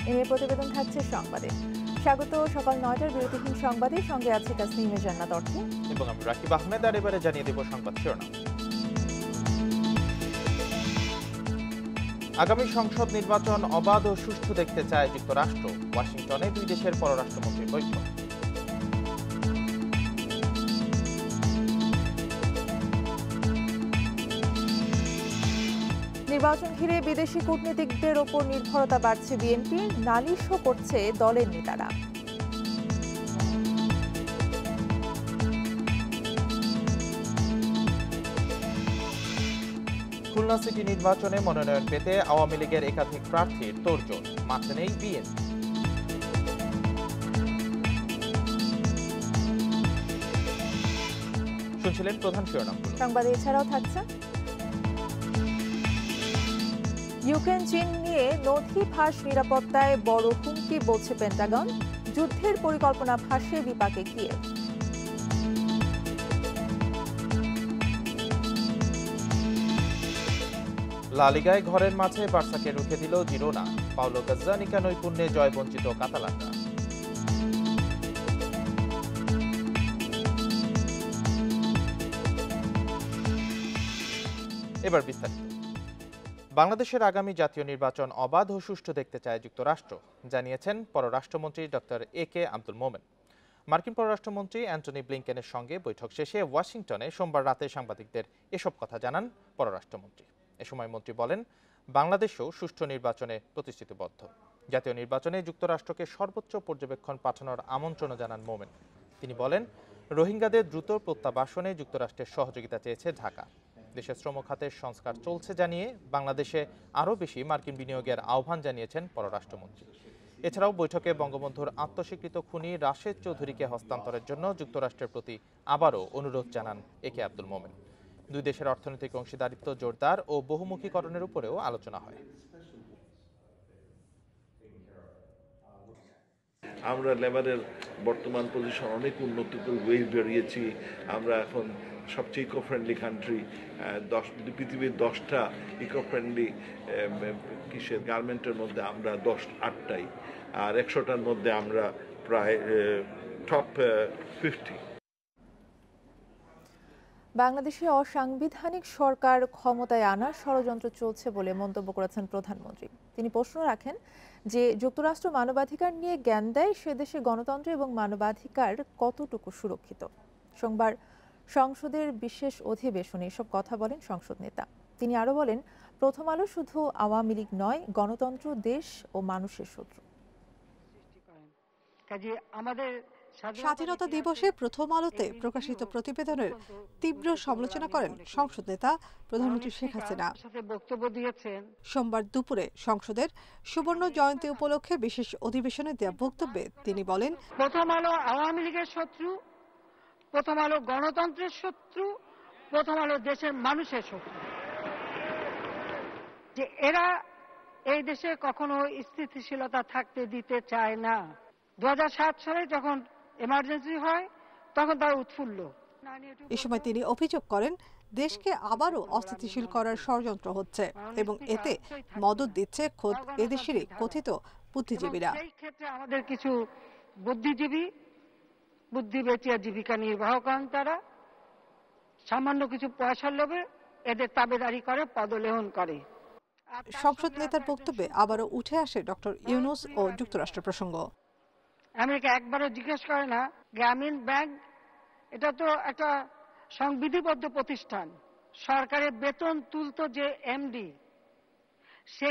এ নিয়ে প্রতিবেদন থাকছে সংবাদে। স্বাগত সকাল ৯টার বিরতিহীন সংবাদে, সঙ্গে আছে তাসনিমা জান্নাত অর্থী এবং আমি রাকিব আহমেদ। আর এবারে জানিয়ে দেব সংবাদ শিরোনাম। আগামী সংসদ নির্বাচন অবাধ ও সুষ্ঠু দেখতে চায় যুক্তরাষ্ট্র। ওয়াশিংটনে দুই দেশের পররাষ্ট্রমন্ত্রীর বৈঠক। নির্বাচন ঘিরে বিদেশি কূটনীতিকদের ওপর নির্ভরতা বাড়ছে বিএনপির, নালিশও করছে দলের নেতারা। খুলনা সিটি নির্বাচনে মনোনয়ন পেতে আওয়ামী লীগের একাধিক প্রার্থীর তোড়জোড়, মাঠে নেই বিএনপি। শুনছিলেন প্রধান শিরোনাম। সংবাদে এছাড়াও থাকছে ইউক্রেন চীন নিয়ে নথি ফাঁস নিরাপত্তায় বড় হুমকি বলছে পেন্টাগন, যুদ্ধের পরিকল্পনা ফাঁসে বিপাকে কিয়েভ। লা লিগায় ঘরের মাঠে বার্সাকে রুখে দিল জিরোনা, পাওলো গাজ্জানিকা নৈপুণ্যে জয়বঞ্চিত কাতালানরা। এবার বিস্তারিত। বাংলাদেশের আগামী জাতীয় নির্বাচন অবাধ ও সুষ্ঠু দেখতে চায় যুক্তরাষ্ট্র, জানিয়েছেন পররাষ্ট্রমন্ত্রী ডক্টর এ.কে আব্দুল মোমেন। মার্কিন পররাষ্ট্রমন্ত্রী অ্যান্টনি ব্লিংকেনের সঙ্গে বৈঠক শেষে ওয়াশিংটনে সোমবার রাতে সাংবাদিকদের এসব কথা জানান পররাষ্ট্রমন্ত্রী। এ সময় মন্ত্রী বলেন, বাংলাদেশও সুষ্ঠু নির্বাচনে প্রতিশ্রুতিবদ্ধ। জাতীয় নির্বাচনে যুক্তরাষ্ট্রকে সর্বোচ্চ পর্যবেক্ষণ পাঠানোর আমন্ত্রণও জানান মোমেন। তিনি বলেন, রোহিঙ্গাদের দ্রুত প্রত্যাবাসনে যুক্তরাষ্ট্রের সহযোগিতা চেয়েছে ঢাকা। দেশের শ্রম খাতের সংস্কার চলছে জানিয়ে বাংলাদেশে আরও বেশি মার্কিন বিনিয়োগের আহ্বান জানিয়েছেন পররাষ্ট্রমন্ত্রী। এছাড়াও বৈঠকে বঙ্গবন্ধুর আত্মস্বীকৃত খুনি রাশেদ চৌধুরীকে হস্তান্তরের জন্য যুক্তরাষ্ট্রের প্রতি আবারও অনুরোধ জানান এ.কে আব্দুল মোমেন। দুই দেশের অর্থনৈতিক অংশীদারিত্ব জোরদার ও বহুমুখীকরণের উপরেও আলোচনা হয়। আমরা লেবারের বর্তমান পজিশন অনেক উন্নত করে বেরিয়েছি। আমরা এখন সবচেয়ে ইকো ফ্রেন্ডলি কান্ট্রি। পৃথিবীর 10টা ইকো ফ্রেন্ডলি গার্মেন্টের মধ্যে আমরা 8টাই, আর 100টার মধ্যে আমরা প্রায় টপ 50। বাংলাদেশে অসাংবিধানিক সরকার ক্ষমতায় আনার ষড়যন্ত্র চলছে বলে মন্তব্য করেছেন প্রধানমন্ত্রী। তিনি প্রশ্ন রাখেন যে যুক্তরাষ্ট্র মানবাধিকার নিয়ে জ্ঞান দেয়, সে দেশে গণতন্ত্র এবং মানবাধিকার কতটুকু সুরক্ষিত। সোমবার সংসদের বিশেষ অধিবেশনে এসব কথা বলেন সংসদ নেতা। তিনি আরও বলেন, প্রথম আলো শুধু আওয়ামী লীগ নয়, গণতন্ত্র, দেশ ও মানুষের শত্রু। স্বাধীনতা দিবসে প্রথম আলোতে প্রকাশিত প্রতিবেদনের তীব্র সমালোচনা করেন সংসদ নেতা প্রধানমন্ত্রী শেখ হাসিনা। সোমবার দুপুরে সংসদের সুবর্ণ জয়ন্তী উপলক্ষে বিশেষ অধিবেশনে দেওয়া বক্তব্যে তিনি বলেন, প্রথম আলো আওয়ামী লীগের শত্রু, প্রথম আলো গণতন্ত্রের শত্রু, প্রথম আলো দেশের মানুষের শত্রু। যে এরা এই দেশে কখনো স্থিতিশীলতা থাকতে দিতে চায় না। 2007 সালে যখন এমার্জেন্সি হয় তখন তারা উৎফুল্ল। এ সময় তিনি অভিযোগ করেন, দেশকে আবারও অস্থিতিশীল করার ষড়যন্ত্র হচ্ছে এবং এতে মদত দিচ্ছে খোদ এদেশেরই কথিত বুদ্ধিজীবীরা। সেই ক্ষেত্রে আমাদের কিছু বুদ্ধি বেচিয়া জীবিকা নির্বাহ করেন, তারা সামান্য কিছু পয়সার লোভে এদের তাবেদারি করে, পদলেহন করে। সংসদ নেতার বক্তব্যে আবারও উঠে আসে ডক্টর ইউনূস ও যুক্তরাষ্ট্র প্রসঙ্গ। আমেরিকা একবারও জিজ্ঞেস করে না, গ্রামীণ ব্যাংক এটা তো একটা সংবিধিবদ্ধ প্রতিষ্ঠান, সরকারের বেতন তুলতো যে এমডি, সে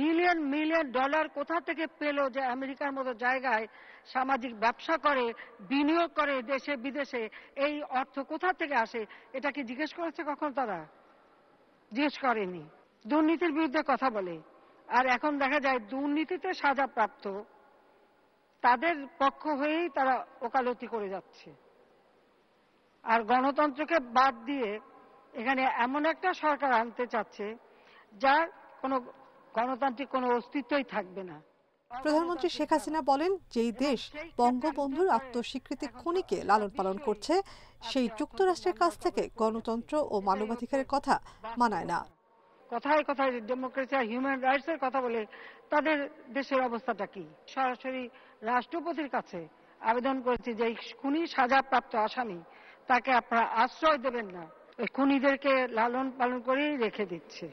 মিলিয়ন মিলিয়ন ডলার কোথা থেকে পেল যে আমেরিকার মতো জায়গায় সামাজিক ব্যবসা করে, বিনিয়োগ করে দেশে বিদেশে, এই অর্থ কোথা থেকে আসে, এটা কি জিজ্ঞেস করেছে কখন? তারা জিজ্ঞেস করেনি। দুর্নীতির বিরুদ্ধে কথা বলে, আর এখন দেখা যায় দুর্নীতিতে সাজাপ্রাপ্ত তাদের পক্ষ হয়েই তারা ওকালতি করে যাচ্ছে। আর গণতন্ত্রকে বাদ দিয়ে এখানে এমন একটা সরকার আনতে চাচ্ছে যার কোনো গণতান্ত্রিক কোনো অস্তিত্বই থাকবে না। প্রধানমন্ত্রী শেখ হাসিনা বলেন, যেই দেশ বঙ্গবন্ধুর আত্মস্বীকৃতি খুনিকে লালন পালন করছে, সেই যুক্তরাষ্ট্রের কাছ থেকে গণতন্ত্র ও মানবাধিকারের কথা মানায় না। কথায় কথায় ডেমোক্রেসি আর হিউম্যান রাইটস এর কথা বলে তাদের দেশের অবস্থাটা কি। সরাসরি রাষ্ট্রপতির কাছে আবেদন করেছি যে এই খুনি সাজাপ্রাপ্ত আসামি তাকে আপনারা আশ্রয় দেবেন না, এই খুনিদেরকে লালন পালন করেই রেখে দিচ্ছে।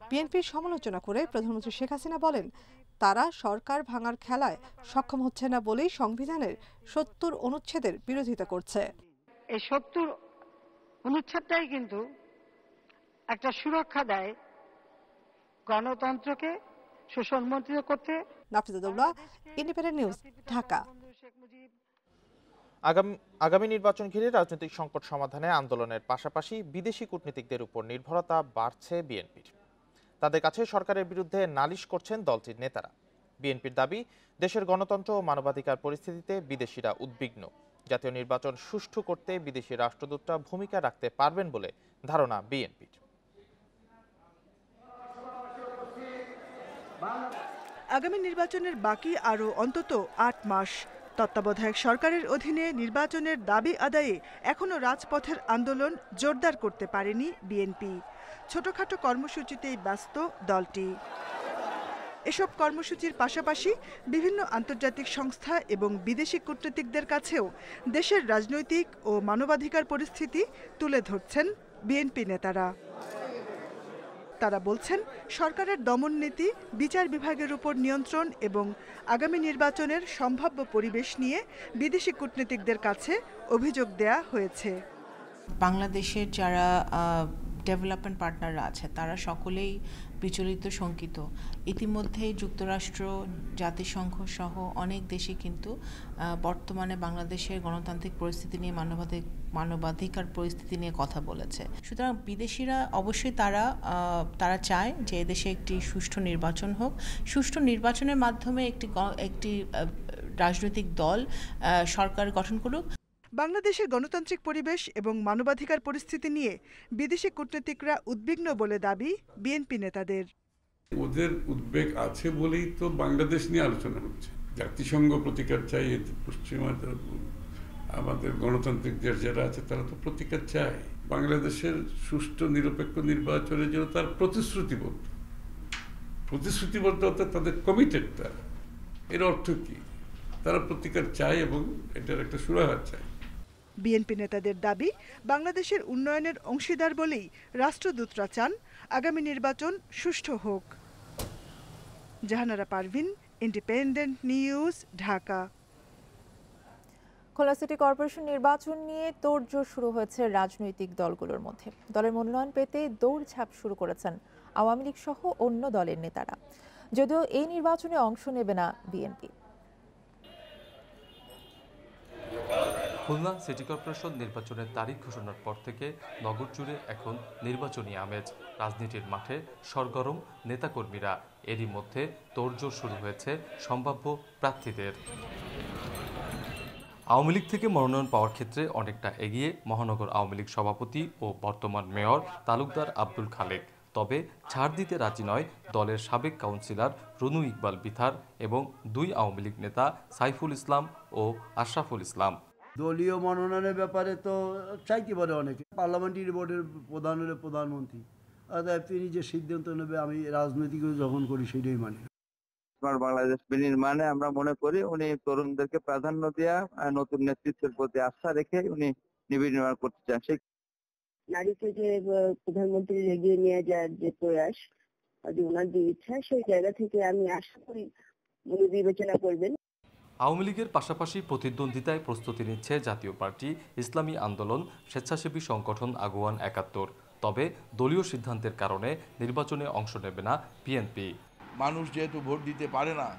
বিএনপির সমালোচনা করে প্রধানমন্ত্রী শেখ হাসিনা বলেন, তারা সরকার ভাঙার খেলায় সক্ষম হচ্ছে না বলেই সংবিধানের ৭০ অনুচ্ছেদের বিরোধিতা করছে। এই ৭০ অনুচ্ছেদটাই কিন্তু একটা সুরক্ষা দেয় গণতন্ত্রকে সুসংগঠিত করতে। Nafiza Daula, independent News, Dhaka. আগামী নির্বাচন ঘিরে রাজনৈতিক সংকট সমাধানে আন্দোলনের পাশাপাশি বিদেশি কূটনীতিকদের উপর নির্ভরতা বাড়ছে বিএনপির। তাদের কাছে সরকারের বিরুদ্ধে নালিশ করছেন দলটির নেতারা। বিএনপির দাবি, দেশের গণতন্ত্র ও মানবাধিকার পরিস্থিতিতে বিদেশিরা উদ্বিগ্ন। জাতীয় নির্বাচন সুষ্ঠু করতে বিদেশি রাষ্ট্রদূতরা ভূমিকা রাখতে পারবেন বলে ধারণা বিএনপির। আগামী নির্বাচনের বাকি আরও অন্তত ৮ মাস। তত্ত্বাবধায়ক সরকারের অধীনে নির্বাচনের দাবি আদায়ে এখনও রাজপথের আন্দোলন জোরদার করতে পারেনি বিএনপি। ছোটখাটো কর্মসূচিতেই ব্যস্ত দলটি। এসব কর্মসূচির পাশাপাশি বিভিন্ন আন্তর্জাতিক সংস্থা এবং বিদেশি কূটনীতিকদের কাছেও দেশের রাজনৈতিক ও মানবাধিকার পরিস্থিতি তুলে ধরছেন বিএনপি নেতারা। তারা বলছেন, সরকারের দমন নীতি, বিচার বিভাগের উপর নিয়ন্ত্রণ এবং আগামী নির্বাচনের সম্ভাব্য পরিবেশ নিয়ে বিদেশি কূটনীতিকদের কাছে অভিযোগ দেয়া হয়েছে। বাংলাদেশের যারা ডেভেলপমেন্ট পার্টনাররা আছে তারা সকলেই বিচলিত, শঙ্কিত। ইতিমধ্যেই যুক্তরাষ্ট্র, জাতিসংঘ সহ অনেক দেশে কিন্তু বর্তমানে বাংলাদেশের গণতান্ত্রিক পরিস্থিতি নিয়ে, মানবাধিকার পরিস্থিতি নিয়ে কথা বলেছে। সুতরাং বিদেশিরা অবশ্যই তারা চায় যে এদেশে একটি সুষ্ঠু নির্বাচন হোক, সুষ্ঠু নির্বাচনের মাধ্যমে একটি রাজনৈতিক দল সরকার গঠন করুক। বাংলাদেশের গণতান্ত্রিক পরিবেশ এবং মানবাধিকার পরিস্থিতি নিয়ে বিদেশি কূটনীতিকরা উদ্বিগ্ন বলে দাবি বিএনপি নেতাদের। ওদের উদ্বেগ আছে বলেই তো বাংলাদেশ নিয়ে আলোচনা হচ্ছে। জাতিসংঘ প্রতিকার চাই, পশ্চিমা আমাদের গণতান্ত্রিক দেশ যারা আছে তারা তো প্রতিকার চায়। বাংলাদেশের সুষ্ঠু নিরপেক্ষ নির্বাচনের জন্য তার প্রতিশ্রুতিবদ্ধ অর্থাৎ তাদের কমিটেড। এর অর্থ কি? তারা প্রতিকার চায় এবং এটার একটা সুরাহা চায়। বিএনপি নেতাদের দাবি, বাংলাদেশের উন্নয়নের অংশীদার বলেই রাষ্ট্রদূতরা চান আগামী নির্বাচন সুষ্ঠু হোক। Jahanara Parvin, Independent News, Dhaka. Khulna city corporation নির্বাচন নিয়ে তোড়জোড় শুরু হয়েছে রাজনৈতিক দলগুলোর মধ্যে। দলের মনোনয়ন পেতে দৌড়ঝাঁপ শুরু করেছেন আওয়ামী লীগ সহ অন্য দলের নেতারা, যদিও এই নির্বাচনে অংশ নেবে না বিএনপি। খুলনা সিটি কর্পোরেশন নির্বাচনের তারিখ ঘোষণার পর থেকে নগর জুড়ে এখন নির্বাচনী আমেজ। রাজনীতির মাঠে সরগরম নেতাকর্মীরা। এরই মধ্যে তোড়জোড় শুরু হয়েছে সম্ভাব্য প্রার্থীদের। আওয়ামী লীগ থেকে মনোনয়ন পাওয়ার ক্ষেত্রে অনেকটা এগিয়ে মহানগর আওয়ামী লীগ সভাপতি ও বর্তমান মেয়র তালুকদার আব্দুল খালেক। তবে ছাড় দিতে রাজি নয় দলের সাবেক কাউন্সিলর রুনু ইকবাল বিথার এবং 2 আওয়ামী লীগ নেতা সাইফুল ইসলাম ও আশরাফুল ইসলাম। দলীয় মনোনয়নের ব্যাপারে তো চাইতে পারে অনেকে। পার্লামেন্টারি বোর্ডের প্রধান হলে প্রধানমন্ত্রী, অর্থাৎ তিনি যে সিদ্ধান্ত নেবে, আমি রাজনৈতিক যখন করি সেটাই মানি। বাংলাদেশ বিনির্মাণে আমরা মনে করি উনি তরুণদেরকে প্রাধান্য দেওয়া, নতুন নেতৃত্বের প্রতি আস্থা রেখে উনি বিনির্মাণ করতে চান। সেই নারীকে যে প্রধানমন্ত্রী এগিয়ে নিয়ে যাওয়ার যে প্রয়াস, ওনার যে ইচ্ছা, সেই জায়গা থেকে আমি আশা করি উনি বিবেচনা করবেন। আওয়ামী লীগের পাশাপাশি প্রতিদ্বন্দ্বিতায় প্রস্তুতি নিচ্ছে জাতীয় পার্টি, ইসলামী আন্দোলন, স্বেচ্ছাসেবী সংগঠন আগুয়ান ৭১। তবে দলীয় সিদ্ধান্তের কারণে নির্বাচনে অংশ নেবে না বিএনপি। মানুষ যেহেতু ভোট দিতে পারে না,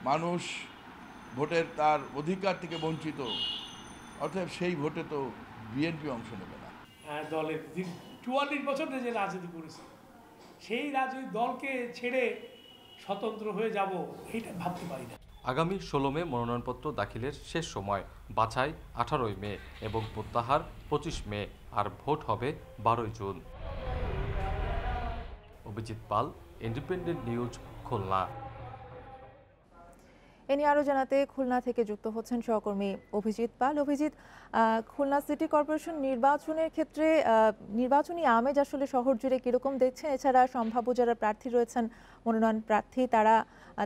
মানুষ ভোটের তার অধিকার থেকে বঞ্চিত, অতএব সেই ভোটে তো বিএনপি অংশ নেবে না। দলের ৪৪ বছর যে রাজনীতি করেছে, সেই রাজনৈতিক দলকে ছেড়ে স্বতন্ত্র হয়ে যাব, এইটা ভাবতে পারি না। আগামী 16 মে মনোনয়নপত্র দাখিলের শেষ সময়। বাছাই 18 মে এবং প্রত্যাহার 25 মে, আর ভোট হবে 12 জুন। অভিজিৎ পাল, ইন্ডিপেন্ডেন্ট নিউজ, খুলনা। এ নিয়ে আরও জানাতে খুলনা থেকে যুক্ত হচ্ছেন সহকর্মী অভিজিৎ পাল। অভিজিৎ, খুলনা সিটি কর্পোরেশন নির্বাচনের ক্ষেত্রে নির্বাচনী আমেজ আসলে শহর জুড়ে কিরকম দেখছেন? এছাড়া সম্ভাব্য যারা প্রার্থী রয়েছেন, মনোনয়ন প্রার্থী,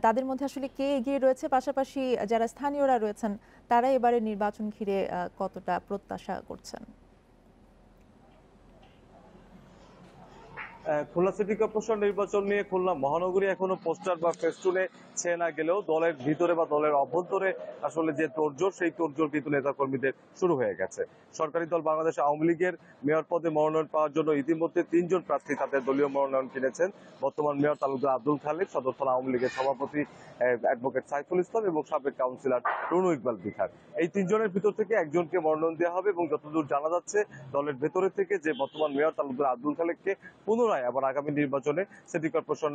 তাদের মধ্যে আসলে কে এগিয়ে রয়েছে, পাশাপাশি যারা স্থানীয়রা রয়েছেন তারা এবারে নির্বাচন ঘিরে কতটা প্রত্যাশা করছেন? খুলনা সিটি কর্পোরেশন নির্বাচন নিয়ে খুলনা মহানগরী এখনো পোস্টার বা ফেস্টুনে ছেয়ে না গেলেও দলের ভিতরে বা দলের অভ্যন্তরে আসলে যে তোড়জোড়, সেই তোড়জোড় কিন্তু নেতাকর্মীদের শুরু হয়ে গেছে। সরকারি দল বাংলাদেশ আওয়ামী লীগের মেয়র পদে মনোনয়ন পাওয়ার জন্য ইতিমধ্যে 3 জন প্রার্থী তাদের দলীয় মনোনয়ন কিনেছেন। বর্তমান মেয়র তালুকদার আব্দুল খালেক, সদর থানা আওয়ামী লীগের সভাপতি অ্যাডভোকেট সাইফুল ইসলাম এবং সাবেক কাউন্সিলর রুনু ইকবাল বিখার। এই 3 জনের ভিতর থেকে একজনকে মনোনয়ন দেওয়া হবে এবং যতদূর জানা যাচ্ছে দলের ভেতরে থেকে যে বর্তমান মেয়র তালুকদার আব্দুল খালেককে পুনরায় আবার আগামী নির্বাচনে সিটি কর্পোরেশন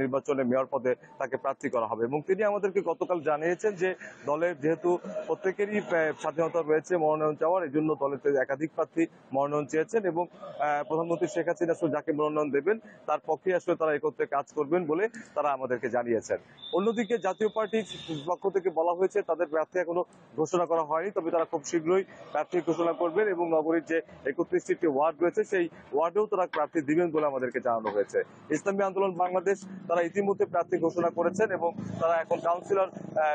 নির্বাচনে মেয়র পদে তাকে প্রার্থী করা হবে। এবং তিনি আমাদেরকে গতকাল জানিয়েছেন যে দলের যেহেতু প্রত্যেকেরই স্বাধীনতা রয়েছে মনোনয়ন চাওয়ার, এই জন্য দলের একাধিক প্রার্থী মনোনয়ন চেয়েছেন এবং প্রধানমন্ত্রী শেখ হাসিনা আসলে যাকে মনোনয়ন দেবেন তার পক্ষে আসলে তারা একত্রে কাজ করবেন বলে তারা আমাদেরকে জানিয়েছেন। অন্যদিকে জাতীয় পার্টির পক্ষ থেকে বলা হয়েছে তাদের প্রার্থী এখনো ঘোষণা করা হয়নি, তবে তারা খুব শীঘ্রই প্রার্থী ঘোষণা করবেন এবং নগরীর যে 31টি ওয়ার্ড রয়েছে সেই ওয়ার্ডেও তারা প্রার্থী দিবেন বলে আমাদেরকে জানানো হয়েছে। ইসলামী আন্দোলন বাংলাদেশ তারা ইতিমধ্যে প্রার্থী ঘোষণা করেছেন এবং তারা এখন কাউন্সিলর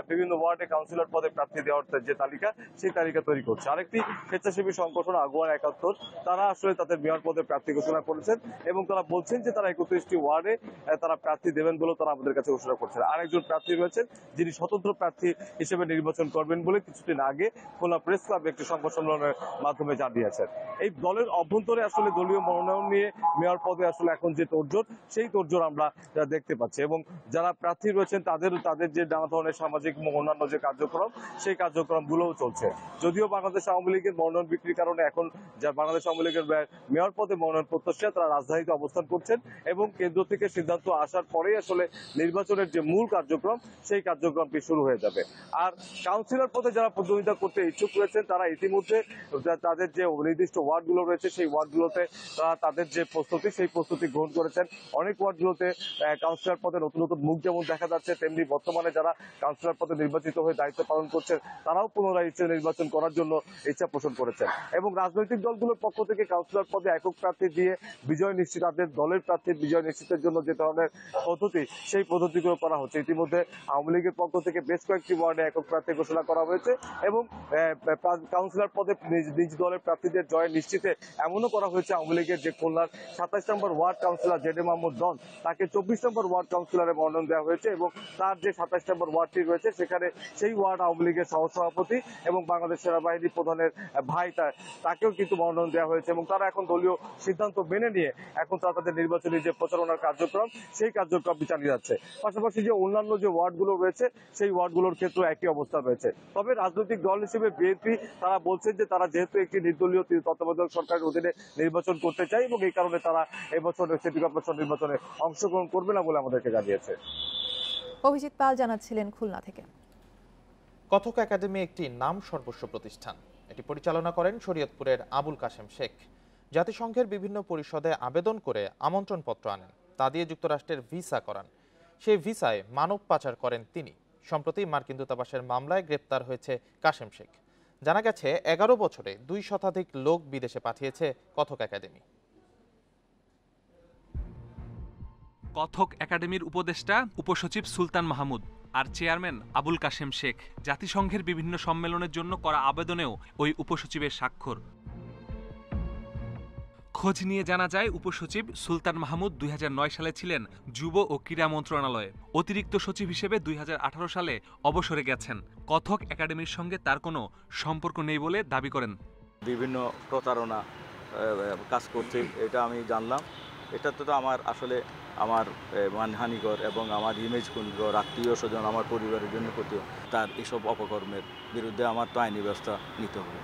বিভিন্ন ওয়ার্ডে কাউন্সিলর পদে প্রার্থী দেওয়ার যে তালিকা, সেই তালিকা তৈরি করছে। আরেকটি স্বেচ্ছাসেবী সংগঠন আগুয়ার 71 তারা আসলে তাদের মেয়র পদে প্রার্থী ঘোষণা করেছেন এবং তারা বলছেন যে তারা 31টি ওয়ার্ডে তারা প্রার্থী দেবেন বলে তারা আমাদের কাছে ঘোষণা করছেন। আরেকজন প্রার্থী রয়েছেন যিনি স্বতন্ত্র প্রার্থী হিসেবে নির্বাচন করবেন বলে কিছুদিন আগে খুলনা প্রেস ক্লাবে একটি সংবাদ সম্মেলনের মাধ্যমে জানিয়েছেন। এই দলের অভ্যন্তরে আসলে দলীয় মনোনয়ন নিয়ে মেয়র পদে আসলে এখন যে তোড়জোড়, সেই তোড়জোড় আমরা দেখতে পাচ্ছি এবং যারা প্রার্থী রয়েছেন তাদের যে নানা ধরনের সামাজিক এবং অন্যান্য যে কার্যক্রম, সেই কার্যক্রমগুলোও চলছে। যদিও বাংলাদেশ আওয়ামী লীগের মনোনয়ন বিক্রির কারণে এখন যা বাংলাদেশ আওয়ামী লীগের মেয়র পদে মনোনয়ন প্রত্যাশী তারা রাজধানীতে অবস্থান করছেন এবং কেন্দ্র থেকে সিদ্ধান্ত আসার পরেই আসলে নির্বাচনের যে মূল কার্যক্রম, সেই কার্যক্রমটি শুরু হয়ে যাবে। আর কাউন্সিলর পদে যারা প্রতিদ্বন্দ্বিতা করতে ইচ্ছুক রয়েছেন তারা ইতিমধ্যে তাদের যে নির্দিষ্ট ওয়ার্ডগুলো রয়েছে সেই ওয়ার্ডগুলোতে তারা তাদের যে প্রস্তুতি, সেই প্রস্তুতি গ্রহণ করেছেন। অনেক ওয়ার্ডগুলোতে কাউন্সিলর পদে নতুন নতুন মুখ যেমন দেখা যাচ্ছে, তেমনি বর্তমানে যারা কাউন্সিলর পদে নির্বাচিত হয়ে দায়িত্ব পালন করছেন তারাও পুনরায় নির্বাচন করার জন্য ইচ্ছা পোষণ করেছেন এবং রাজনৈতিক দলগুলোর পক্ষ থেকে কাউন্সিলর পদে একক প্রার্থী দিয়ে বিজয় নিশ্চিত, তাদের দলের প্রার্থীর বিজয় নিশ্চিতের জন্য যে ধরনের পদ্ধতি, সেই পদ্ধতিগুলো করা হচ্ছে। ইতিমধ্যে আওয়ামী লীগের পক্ষ থেকে বেশ কয়েকটি ওয়ার্ডে একক প্রার্থী ঘোষণা করা হয়েছে এবং কাউন্সিলর পদে নিজ দলের প্রার্থীদের জয় নিশ্চিতে এমনও করা হয়েছে আওয়ামী লীগের যে খুলনার 27 নম্বর ওয়ার্ড কাউন্সিলর জেডে মাহমুদ ডন, তাকে 24 নম্বর ওয়ার্ড কাউন্সিলরের মনোনয়ন দেওয়া হয়েছে এবং তার যে 27 নম্বর ওয়ার্ডটি রয়েছে সেখানে সেই ওয়ার্ড আওয়ামী লীগের সহসভাপতি এবং বাংলাদেশ সেনাবাহিনী প্রধানের ভাই তাকেও কিন্তু মনোনয়ন দেওয়া হয়েছে এবং তারা এখন দলীয় সিদ্ধান্ত মেনে নিয়ে এখন তারা তাদের নির্বাচনী যে প্রচারণার কার্যক্রম, সেই কার্যক্রমটি চালিয়ে যাচ্ছে। পাশাপাশি যে অন্যান্য যে ওয়ার্ডগুলো রয়েছে সেই ওয়ার্ডগুলোর ক্ষেত্রে একই অবস্থা রয়েছে। তবে রাজনৈতিক দল হিসেবে বিএনপি তারা বলছেন যে তারা যেহেতু একটি নির্দলীয় তত্ত্বাবধায়ক সরকারের অধীনে নির্বাচন করতে চায় এবং এই কারণে তারা এবছর সিটি কর্পোরেশন নির্বাচনে অংশগ্রহণ করবে না বলে আমাদেরকে জানিয়েছে। অভিজিৎ পাল জানাচ্ছিলেন খুলনা থেকে। কথক একাডেমি একটি নাম সর্বস্ব প্রতিষ্ঠান। এটি পরিচালনা করেন শরীয়তপুরের আবুল কাশেম শেখ। জাতিসংঘের বিভিন্ন পরিষদে আবেদন করে আমন্ত্রণপত্র আনেন, তা দিয়ে যুক্তরাষ্ট্রের ভিসা করান। সেই ভিসায় মানব পাচার করেন তিনি। সম্প্রতি মার্কিন দূতাবাসের মামলায় গ্রেপ্তার হয়েছে কাশেম শেখ। জানা গেছে 11 বছরে 2 শতাধিক লোক বিদেশে পাঠিয়েছে কথক একাডেমি। কথক একাডেমির উপদেষ্টা উপসচিব সুলতান মাহমুদ আর চেয়ারম্যান আবুল কাশেম শেখ। জাতিসংঘের বিভিন্ন সম্মেলনের জন্য করা আবেদনেও ওই উপসচিবের স্বাক্ষর। খোঁজ নিয়ে জানা যায় উপসচিব সুলতান মাহমুদ 2009 সালে ছিলেন যুব ও ক্রীড়া মন্ত্রণালয়ে। অতিরিক্ত সচিব হিসেবে 2018 সালে অবসরে গেছেন। কথক একাডেমির সঙ্গে তার কোনো সম্পর্ক নেই বলে দাবি করেন। বিভিন্ন প্রতারণা কাজ করছে এটা আমি জানলাম। এটা তো আমার আসলে আমার মানহানিকর এবং আমার ইমেজ ক্ষুণ্ণকর, আত্মীয় স্বজন আমার পরিবারের জন্য ক্ষতি। তার এসব অপকর্মের বিরুদ্ধে আমার তো আইনি ব্যবস্থা নিতে হবে।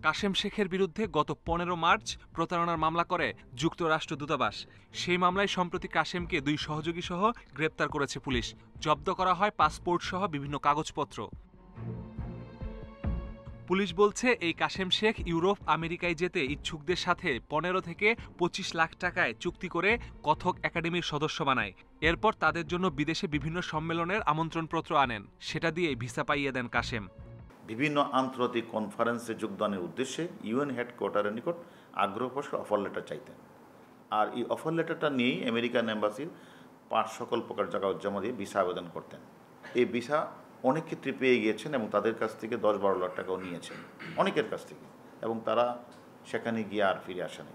কাশেম শেখের বিরুদ্ধে গত 15 মার্চ প্রতারণার মামলা করে যুক্তরাষ্ট্র দূতাবাস। সেই মামলায় সম্প্রতি কাশেমকে 2 সহযোগী সহ গ্রেপ্তার করেছে পুলিশ। জব্দ করা হয় পাসপোর্ট সহ বিভিন্ন কাগজপত্র। পুলিশ বলছে এই কাশেম শেখ ইউরোপ আমেরিকায় যেতে ইচ্ছুকদের সাথে 15 থেকে 25 লাখ টাকায় চুক্তি করে কথক একাডেমির সদস্য বানায়। এরপর তাদের জন্য বিদেশে বিভিন্ন সম্মেলনের আমন্ত্রণপত্র আনেন, সেটা দিয়ে ভিসা পাইয়ে দেন কাশেম। বিভিন্ন আন্তর্জাতিক কনফারেন্সে যোগদানের উদ্দেশ্যে ইউএন হেডকোয়ার্টারের নিকট আগ্রহ প্রকাশ অফার লেটার চাইতেন। আর এই অফার লেটারটা নিয়েই আমেরিকান এম্বাসির সকল প্রকার জায়গা জমা দিয়ে ভিসা আবেদন করতেন। এই ভিসা অনেক ক্ষেত্রে পেয়ে গিয়েছেন এবং তাদের কাছ থেকে 10-12 লাখ টাকাও নিয়েছেন অনেকের কাছ থেকে, এবং তারা সেখানে গিয়ে আর ফিরে আসেনি।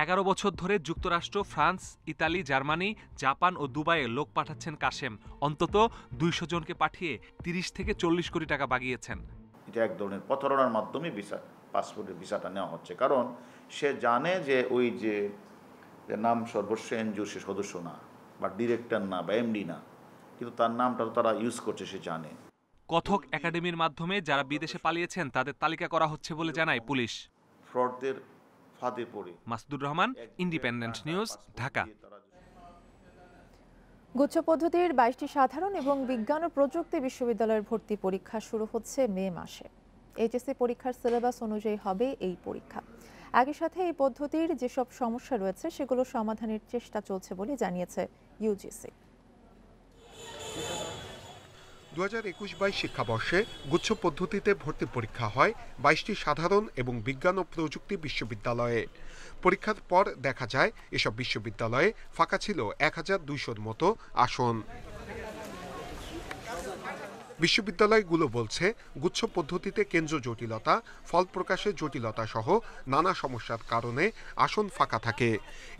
11 বছর ধরে যুক্তরাষ্ট্র, ফ্রান্স, ইতালি, জার্মানি, জাপান ও দুবাইয়ে লোক পাঠাচ্ছেন কাশেম। অন্তত 200 জনকে পাঠিয়ে 30 থেকে 40 কোটি টাকা বাগিয়েছেন। এটা এক ধরনের প্রতারণার মাধ্যমে পাসপোর্টের ভিসাটা নেওয়া হচ্ছে, কারণ সে জানে যে ওই যে নাম সর্বস্ব এনজিওর সে সদস্য না, বা ডিরেক্টর না, বা এমডি না, কিন্তু তার নামটা তারা ইউজ করছে, সে জানে। কথক একাডেমির মাধ্যমে যারা বিদেশে পালিয়েছেন তাদের তালিকা করা হচ্ছে বলে জানায় পুলিশ। ফ্রডদের ফাঁদে পড়ে। Masudur Rahman, independent News, Dhaka. গুচ্ছ পদ্ধতির 22টি সাধারণ এবং বিজ্ঞান ও প্রযুক্তি বিশ্ববিদ্যালয়ের ভর্তি পরীক্ষা শুরু হচ্ছে মে মাসে। এইচএসসি পরীক্ষার সিলেবাস অনুযায়ী হবে এই পরীক্ষা। একই সাথে এই পদ্ধতির যেসব সমস্যা রয়েছে সেগুলো সমাধানের চেষ্টা চলছে বলে জানিয়েছে ইউজিসি। 2021-22 শিক্ষাবর্ষে গুচ্ছ পদ্ধতিতে ভর্তি পরীক্ষা হয় 22টি সাধারণ এবং বিজ্ঞান ও প্রযুক্তি বিশ্ববিদ্যালয়ে। পরীক্ষার পর দেখা যায় এসব বিশ্ববিদ্যালয়ে ফাঁকা ছিল 1200-র মতো আসন। বিশ্ববিদ্যালয়গুলো বলছে গুচ্ছ পদ্ধতিতে কেন্দ্র জটিলতা, ফল প্রকাশের জটিলতা সহ নানা সমস্যার কারণে আসন ফাঁকা থাকে।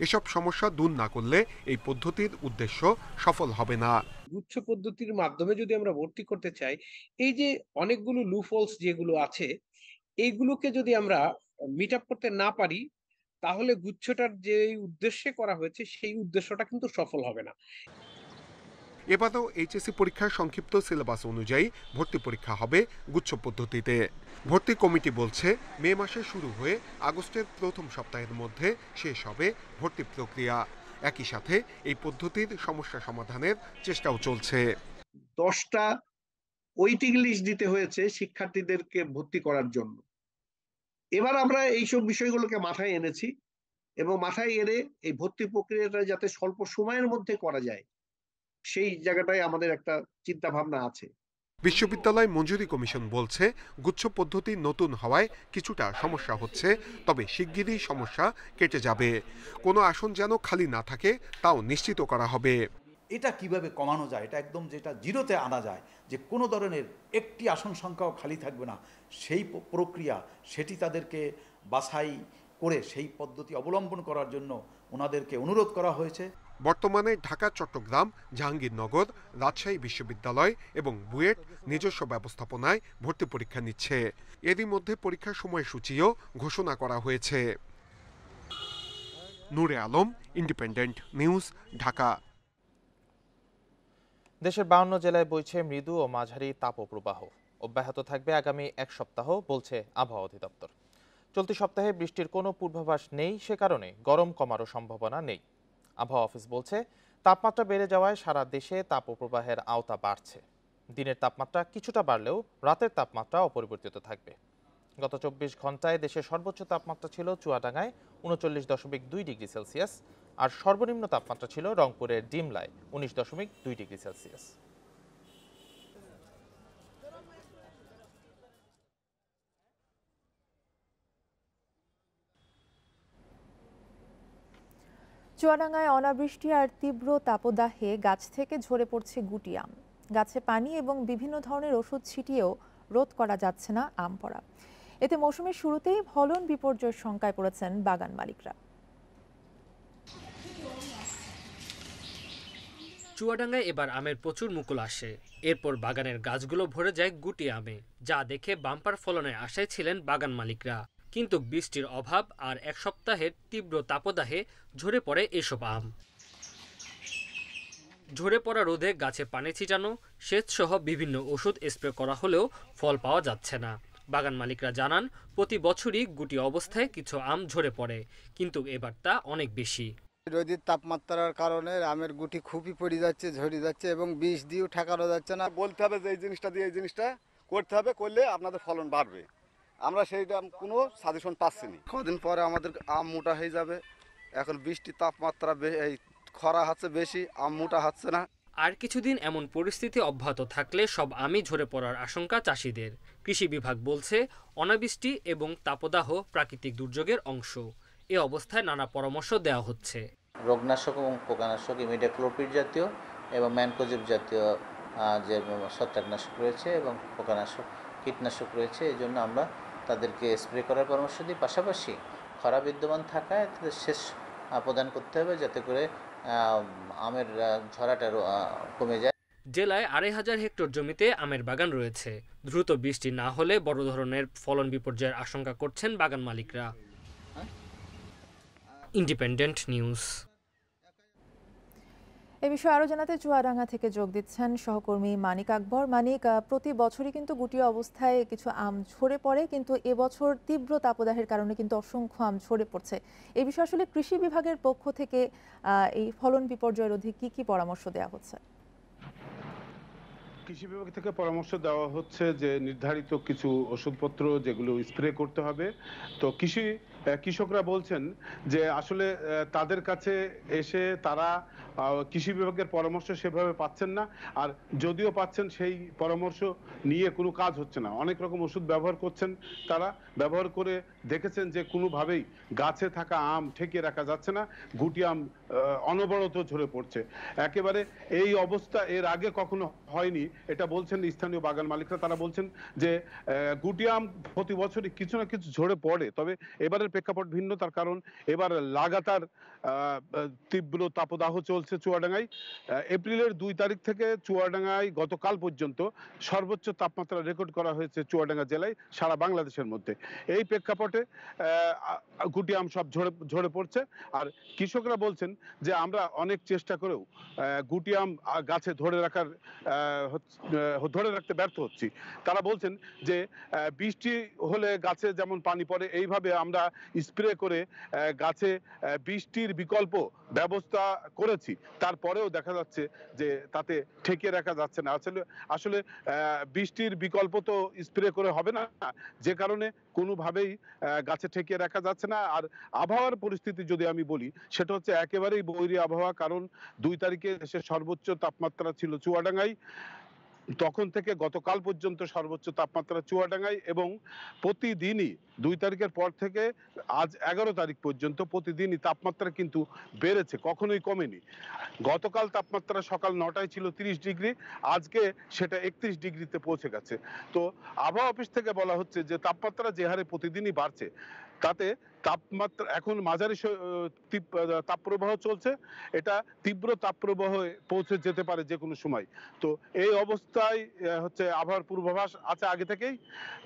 এসব সমস্যা দূর না করলে এই পদ্ধতির উদ্দেশ্য সফল হবে না। গুচ্ছ পদ্ধতির মাধ্যমে যদি আমরা ভর্তি করতে চাই, এই যে অনেকগুলো লুফলস যেগুলো আছে, এইগুলোকে যদি আমরা মিট আপ করতে না পারি, তাহলে গুচ্ছটার যে উদ্দেশ্যে করা হয়েছে সেই উদ্দেশ্যটা কিন্তু সফল হবে না। এবারও এইচএসসি পরীক্ষার সংক্ষিপ্ত সিলেবাস অনুযায়ী ভর্তি পরীক্ষা হবে গুচ্ছ পদ্ধতিতে। ভর্তি কমিটি বলছে মে মাসে শুরু হয়ে আগস্টের প্রথম সপ্তাহের মধ্যে শেষ হবে ভর্তি প্রক্রিয়া। একই সাথে এই পদ্ধতির সমস্যা সমাধানের চেষ্টাও চলছে। 10টা ওয়েটিং লিস্ট দিতে হয়েছে শিক্ষার্থীদেরকে ভর্তি করার জন্য। এবার আমরা এইসব বিষয়গুলোকে মাথায় এনেছি এবং মাথায় এনে এই ভর্তি প্রক্রিয়াটা যাতে স্বল্প সময়ের মধ্যে করা যায় সেই জায়গাটায় আমাদের একটা চিন্তা ভাবনা আছে। বিশ্ববিদ্যালয় মঞ্জুরি কমিশন বলছে গুচ্ছ পদ্ধতি নতুন হওয়ায় কিছুটা সমস্যা হচ্ছে, তবে শিগগিরই সমস্যা কেটে যাবে। কোনো আসন যেন খালি না থাকে তাও নিশ্চিত করা হবে। এটা কিভাবে কমানো যায়, এটা একদম যেটা জিরোতে আনা যায়, যে কোনো ধরনের একটি আসন সংখ্যাও খালি থাকবে না, সেই প্রক্রিয়া সেটি তাদেরকে বাছাই করে সেই পদ্ধতি অবলম্বন করার জন্য ওনাদেরকে অনুরোধ করা হয়েছে। বর্তমানে ঢাকা, চট্টগ্রাম, জাহাঙ্গীরনগর, রাজশাহী বিশ্ববিদ্যালয় এবং বুয়েট নিজস্ব ব্যবস্থাপনায় ভর্তি পরীক্ষা নিচ্ছে। এরই মধ্যে পরীক্ষার সময়সূচিও ঘোষণা করা হয়েছে। নূরে আলম, ইন্ডিপেন্ডেন্ট নিউজ, ঢাকা। দেশের 52 জেলায় বইছে মৃদু ও মাঝারি তাপপ্রবাহ। অব্যাহত থাকবে আগামী এক সপ্তাহ, বলছে আবহাওয়া অধিদপ্তর। চলতি সপ্তাহে বৃষ্টির কোনো পূর্বাভাস নেই, সে কারণে গরম কমারও সম্ভাবনা নেই। আবহাওয়া অফিস বলছে তাপমাত্রা বেড়ে যাওয়ায় সারা দেশে তাপপ্রবাহের আওতা বাড়ছে। দিনের তাপমাত্রা কিছুটা বাড়লেও রাতের তাপমাত্রা অপরিবর্তিত থাকবে। গত 24 ঘন্টায় দেশের সর্বোচ্চ তাপমাত্রা ছিল চুয়াডাঙ্গায় 39.2 ডিগ্রি সেলসিয়াস, আর সর্বনিম্ন তাপমাত্রা ছিল রংপুরের ডিমলায় 19.2 ডিগ্রি সেলসিয়াস। চুয়াডাঙ্গায় অনাবৃষ্টি আর তীব্র তাপদাহে গাছ থেকে ঝরে পড়ছে গুটি আম। গাছে পানি এবং বিভিন্ন ধরনের ওষুধ ছিটিয়েও রোধ করা যাচ্ছে না আম পড়া। এতে মৌসুমের শুরুতেই ফলন বিপর্যয়ের শঙ্কায় পড়েছেন বাগান মালিকরা। চুয়াডাঙ্গায় এবার আমের প্রচুর মুকুল আসে। এরপর বাগানের গাছগুলো ভরে যায় গুটি আমে, যা দেখে বাম্পার ফলনের আশায় ছিলেন বাগান মালিকরা। কিন্তু বৃষ্টির অভাব আর এক সপ্তাহের তীব্র তাপদাহে ঝরে পড়ে এসব আম। ঝরে পড়া রোদে গাছে পানি ছিটানো, সেচ সহ বিভিন্ন ওষুধ স্প্রে করা হলেও ফল পাওয়া যাচ্ছে না। বাগান মালিকরা জানান, প্রতি বছরই গুটি অবস্থায় কিছু আম ঝরে পড়ে, কিন্তু এবার তা অনেক বেশি। রোদের তাপমাত্রার কারণে আমের গুটি খুবই পড়ে যাচ্ছে, ঝরে যাচ্ছে এবং বিষ দিয়েও ঠেকানো যাচ্ছে না। বলতে হবে যে এই জিনিসটা দিয়ে এই জিনিসটা করতে হবে, করলে আপনাদের ফলন বাড়বে। আমরা সেইটা কোনো সাজেশন পাচ্ছি না। কদিন পরে আমাদের আম মোটা হয়ে যাবে। এখন বৃষ্টির তাপমাত্রা এই খরা হচ্ছে বেশি, আম মোটা হচ্ছে না। আর কিছুদিন এমন পরিস্থিতি অব্যাহত থাকলে সব আমই ঝরে পড়ার আশঙ্কা চাষিদের। কৃষি বিভাগ বলছে অনাবৃষ্টি এবং তাপদাহ প্রাকৃতিক দুর্যোগের অংশ। এ অবস্থায় নানা পরামর্শ দেওয়া হচ্ছে। রোগনাশক এবং পোকানাশক ইমিডাক্লোপিড জাতীয় এবং ম্যানকোজেব জাতীয় যে ছত্রাকনাশক রয়েছে এবং পোকানাশক কীটনাশক রয়েছে, এই জন্য আমরা তাদেরকে স্প্রে করার পরামর্শ দিই। পাশাপাশি খরা বিদ্যমান থাকায় তাদের সেচ প্রদান করতে হবে যাতে করে আমের ঝরাটা কমে যায়। জেলায় ২৫০০ হেক্টর জমিতে আমের বাগান রয়েছে। দ্রুত বৃষ্টি না হলে বড় ধরনের ফলন বিপর্যয়ের আশঙ্কা করছেন বাগান মালিকরা। Independent news. এ বিষয়ে আরো জানাতে চুয়াডাঙ্গা থেকে যোগ দিচ্ছেন সহকর্মী মানিক আকবর। মানিক, প্রতি বছরই কিন্তু গুটিয়ে অবস্থায় কিছু আম ঝরে পড়ে, কিন্তু এবছর তীব্র তাপদাহের কারণে কিন্তু অসংখ্য আম ঝরে পড়ছে। এই বিষয়ে আসলে কৃষি বিভাগের পক্ষ থেকে এই ফলন বিপর্যয় রোধে কি পরামর্শ দেওয়া হচ্ছে? কৃষি বিভাগ থেকে পরামর্শ দেওয়া হচ্ছে যে নির্ধারিত কিছু ওষুধপত্র যেগুলো স্প্রে করতে হবে। তো কৃষকরা বলছেন যে আসলে তাদের কাছে এসে তারা কৃষি বিভাগের পরামর্শ সেভাবে পাচ্ছেন না, আর যদিও পাচ্ছেন সেই পরামর্শ নিয়ে কোনো কাজ হচ্ছে না। অনেক রকম ওষুধ ব্যবহার করছেন, তারা ব্যবহার করে দেখেছেন যে কোনোভাবেই গাছে থাকা আম ঠেকিয়ে রাখা যাচ্ছে না, গুটি আম অনবরত ঝরে পড়ছে একেবারে। এই অবস্থা এর আগে কখনো হয়নি এটা বলছেন স্থানীয় বাগান মালিকরা। তারা বলছেন যে গুটি আম প্রতি বছরই কিছু না কিছু ঝরে পড়ে, তবে এবারের প্রেক্ষাপট ভিন্ন। তার কারণ এবার লাগাতার তীব্র তাপদাহ চলছে চুয়াডাঙ্গায়। এপ্রিলের ২ তারিখ থেকে চুয়াডাঙ্গায় গতকাল পর্যন্ত সর্বোচ্চ তাপমাত্রা রেকর্ড করা হয়েছে চুয়াডাঙ্গা জেলায় সারা বাংলাদেশের মধ্যে। এই প্রেক্ষাপটে গুটি আম সব ঝরে পড়ছে। আর কৃষকরা বলছেন যে আমরা অনেক চেষ্টা করেও গুটি আম গাছে ধরে রাখতে ব্যর্থ হচ্ছি। তারা বলছেন যে বৃষ্টি হলে গাছে যেমন পানি পড়ে, এইভাবে আমরা স্প্রে করে গাছে বৃষ্টির বিকল্প ব্যবস্থা করেছি, তারপরেও দেখা যাচ্ছে যে তাতে ঠেকিয়ে রাখা যাচ্ছে না। আসলে বৃষ্টির বিকল্প তো স্প্রে করে হবে না, যে কারণে কোনোভাবেই গাছে ঠেকিয়ে রাখা যাচ্ছে না। আর আবহাওয়ার পরিস্থিতি যদি আমি বলি, সেটা হচ্ছে একেবারেই বৈরী আবহাওয়া। কারণ ২ তারিখে দেশের সর্বোচ্চ তাপমাত্রা ছিল চুয়াডাঙ্গায়, তখন থেকে গতকাল পর্যন্ত সর্বোচ্চ তাপমাত্রা চুয়াডাঙ্গায়, এবং প্রতিদিনই ২ তারিখের পর থেকে আজ ১১ তারিখ পর্যন্ত প্রতিদিনই তাপমাত্রা কিন্তু বেড়েছে, কখনোই কমেনি। গতকাল তাপমাত্রা সকাল ৯টায় ছিল ৩০ ডিগ্রি, আজকে সেটা ৩১ ডিগ্রিতে পৌঁছে গেছে। তো আবহাওয়া অফিস থেকে বলা হচ্ছে যে তাপমাত্রা যে হারে প্রতিদিনই বাড়ছে, তাতে তাপমাত্রা এখন মাঝারি তাপপ্রবাহ চলছে, এটা তীব্র তাপপ্রবাহ পৌঁছে যেতে পারে যে কোনো সময়। তো এই অবস্থায় হচ্ছে আবহাওয়ার পূর্বাভাস আছে আগে থেকেই।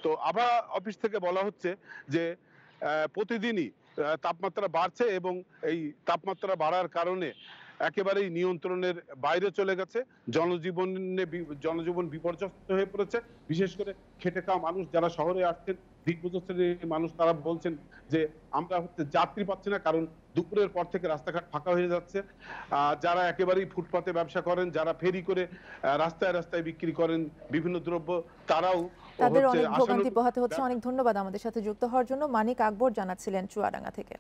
তো আবহাওয়া অফিস থেকে বলা হচ্ছে যে প্রতিদিনই তাপমাত্রা বাড়ছে, এবং এই তাপমাত্রা বাড়ার কারণে একেবারেই নিয়ন্ত্রণের বাইরে চলে গেছে। জনজীবন বিপর্যস্ত হয়ে পড়েছে। বিশেষ করে খেটে খাওয়া মানুষ যারা শহরে আসছেন, দিগ্গজ শ্রেণীর মানুষ, তারা বলছেন যে আমরা যাত্রী পাচ্ছি না, কারণ দুপুরের পর থেকে রাস্তাঘাট ফাঁকা হয়ে যাচ্ছে। যারা একেবারেই ফুটপাতে ব্যবসা করেন, যারা ফেরি করে রাস্তায় রাস্তায় বিক্রি করেন বিভিন্ন দ্রব্য, তারাও তাদের অনেক ভোগান্তি পোহাতে হচ্ছে। অনেক ধন্যবাদ আমাদের সাথে যুক্ত হওয়ার জন্য। মানিক আকবর জানাচ্ছিলেন চুয়াডাঙ্গা থেকে।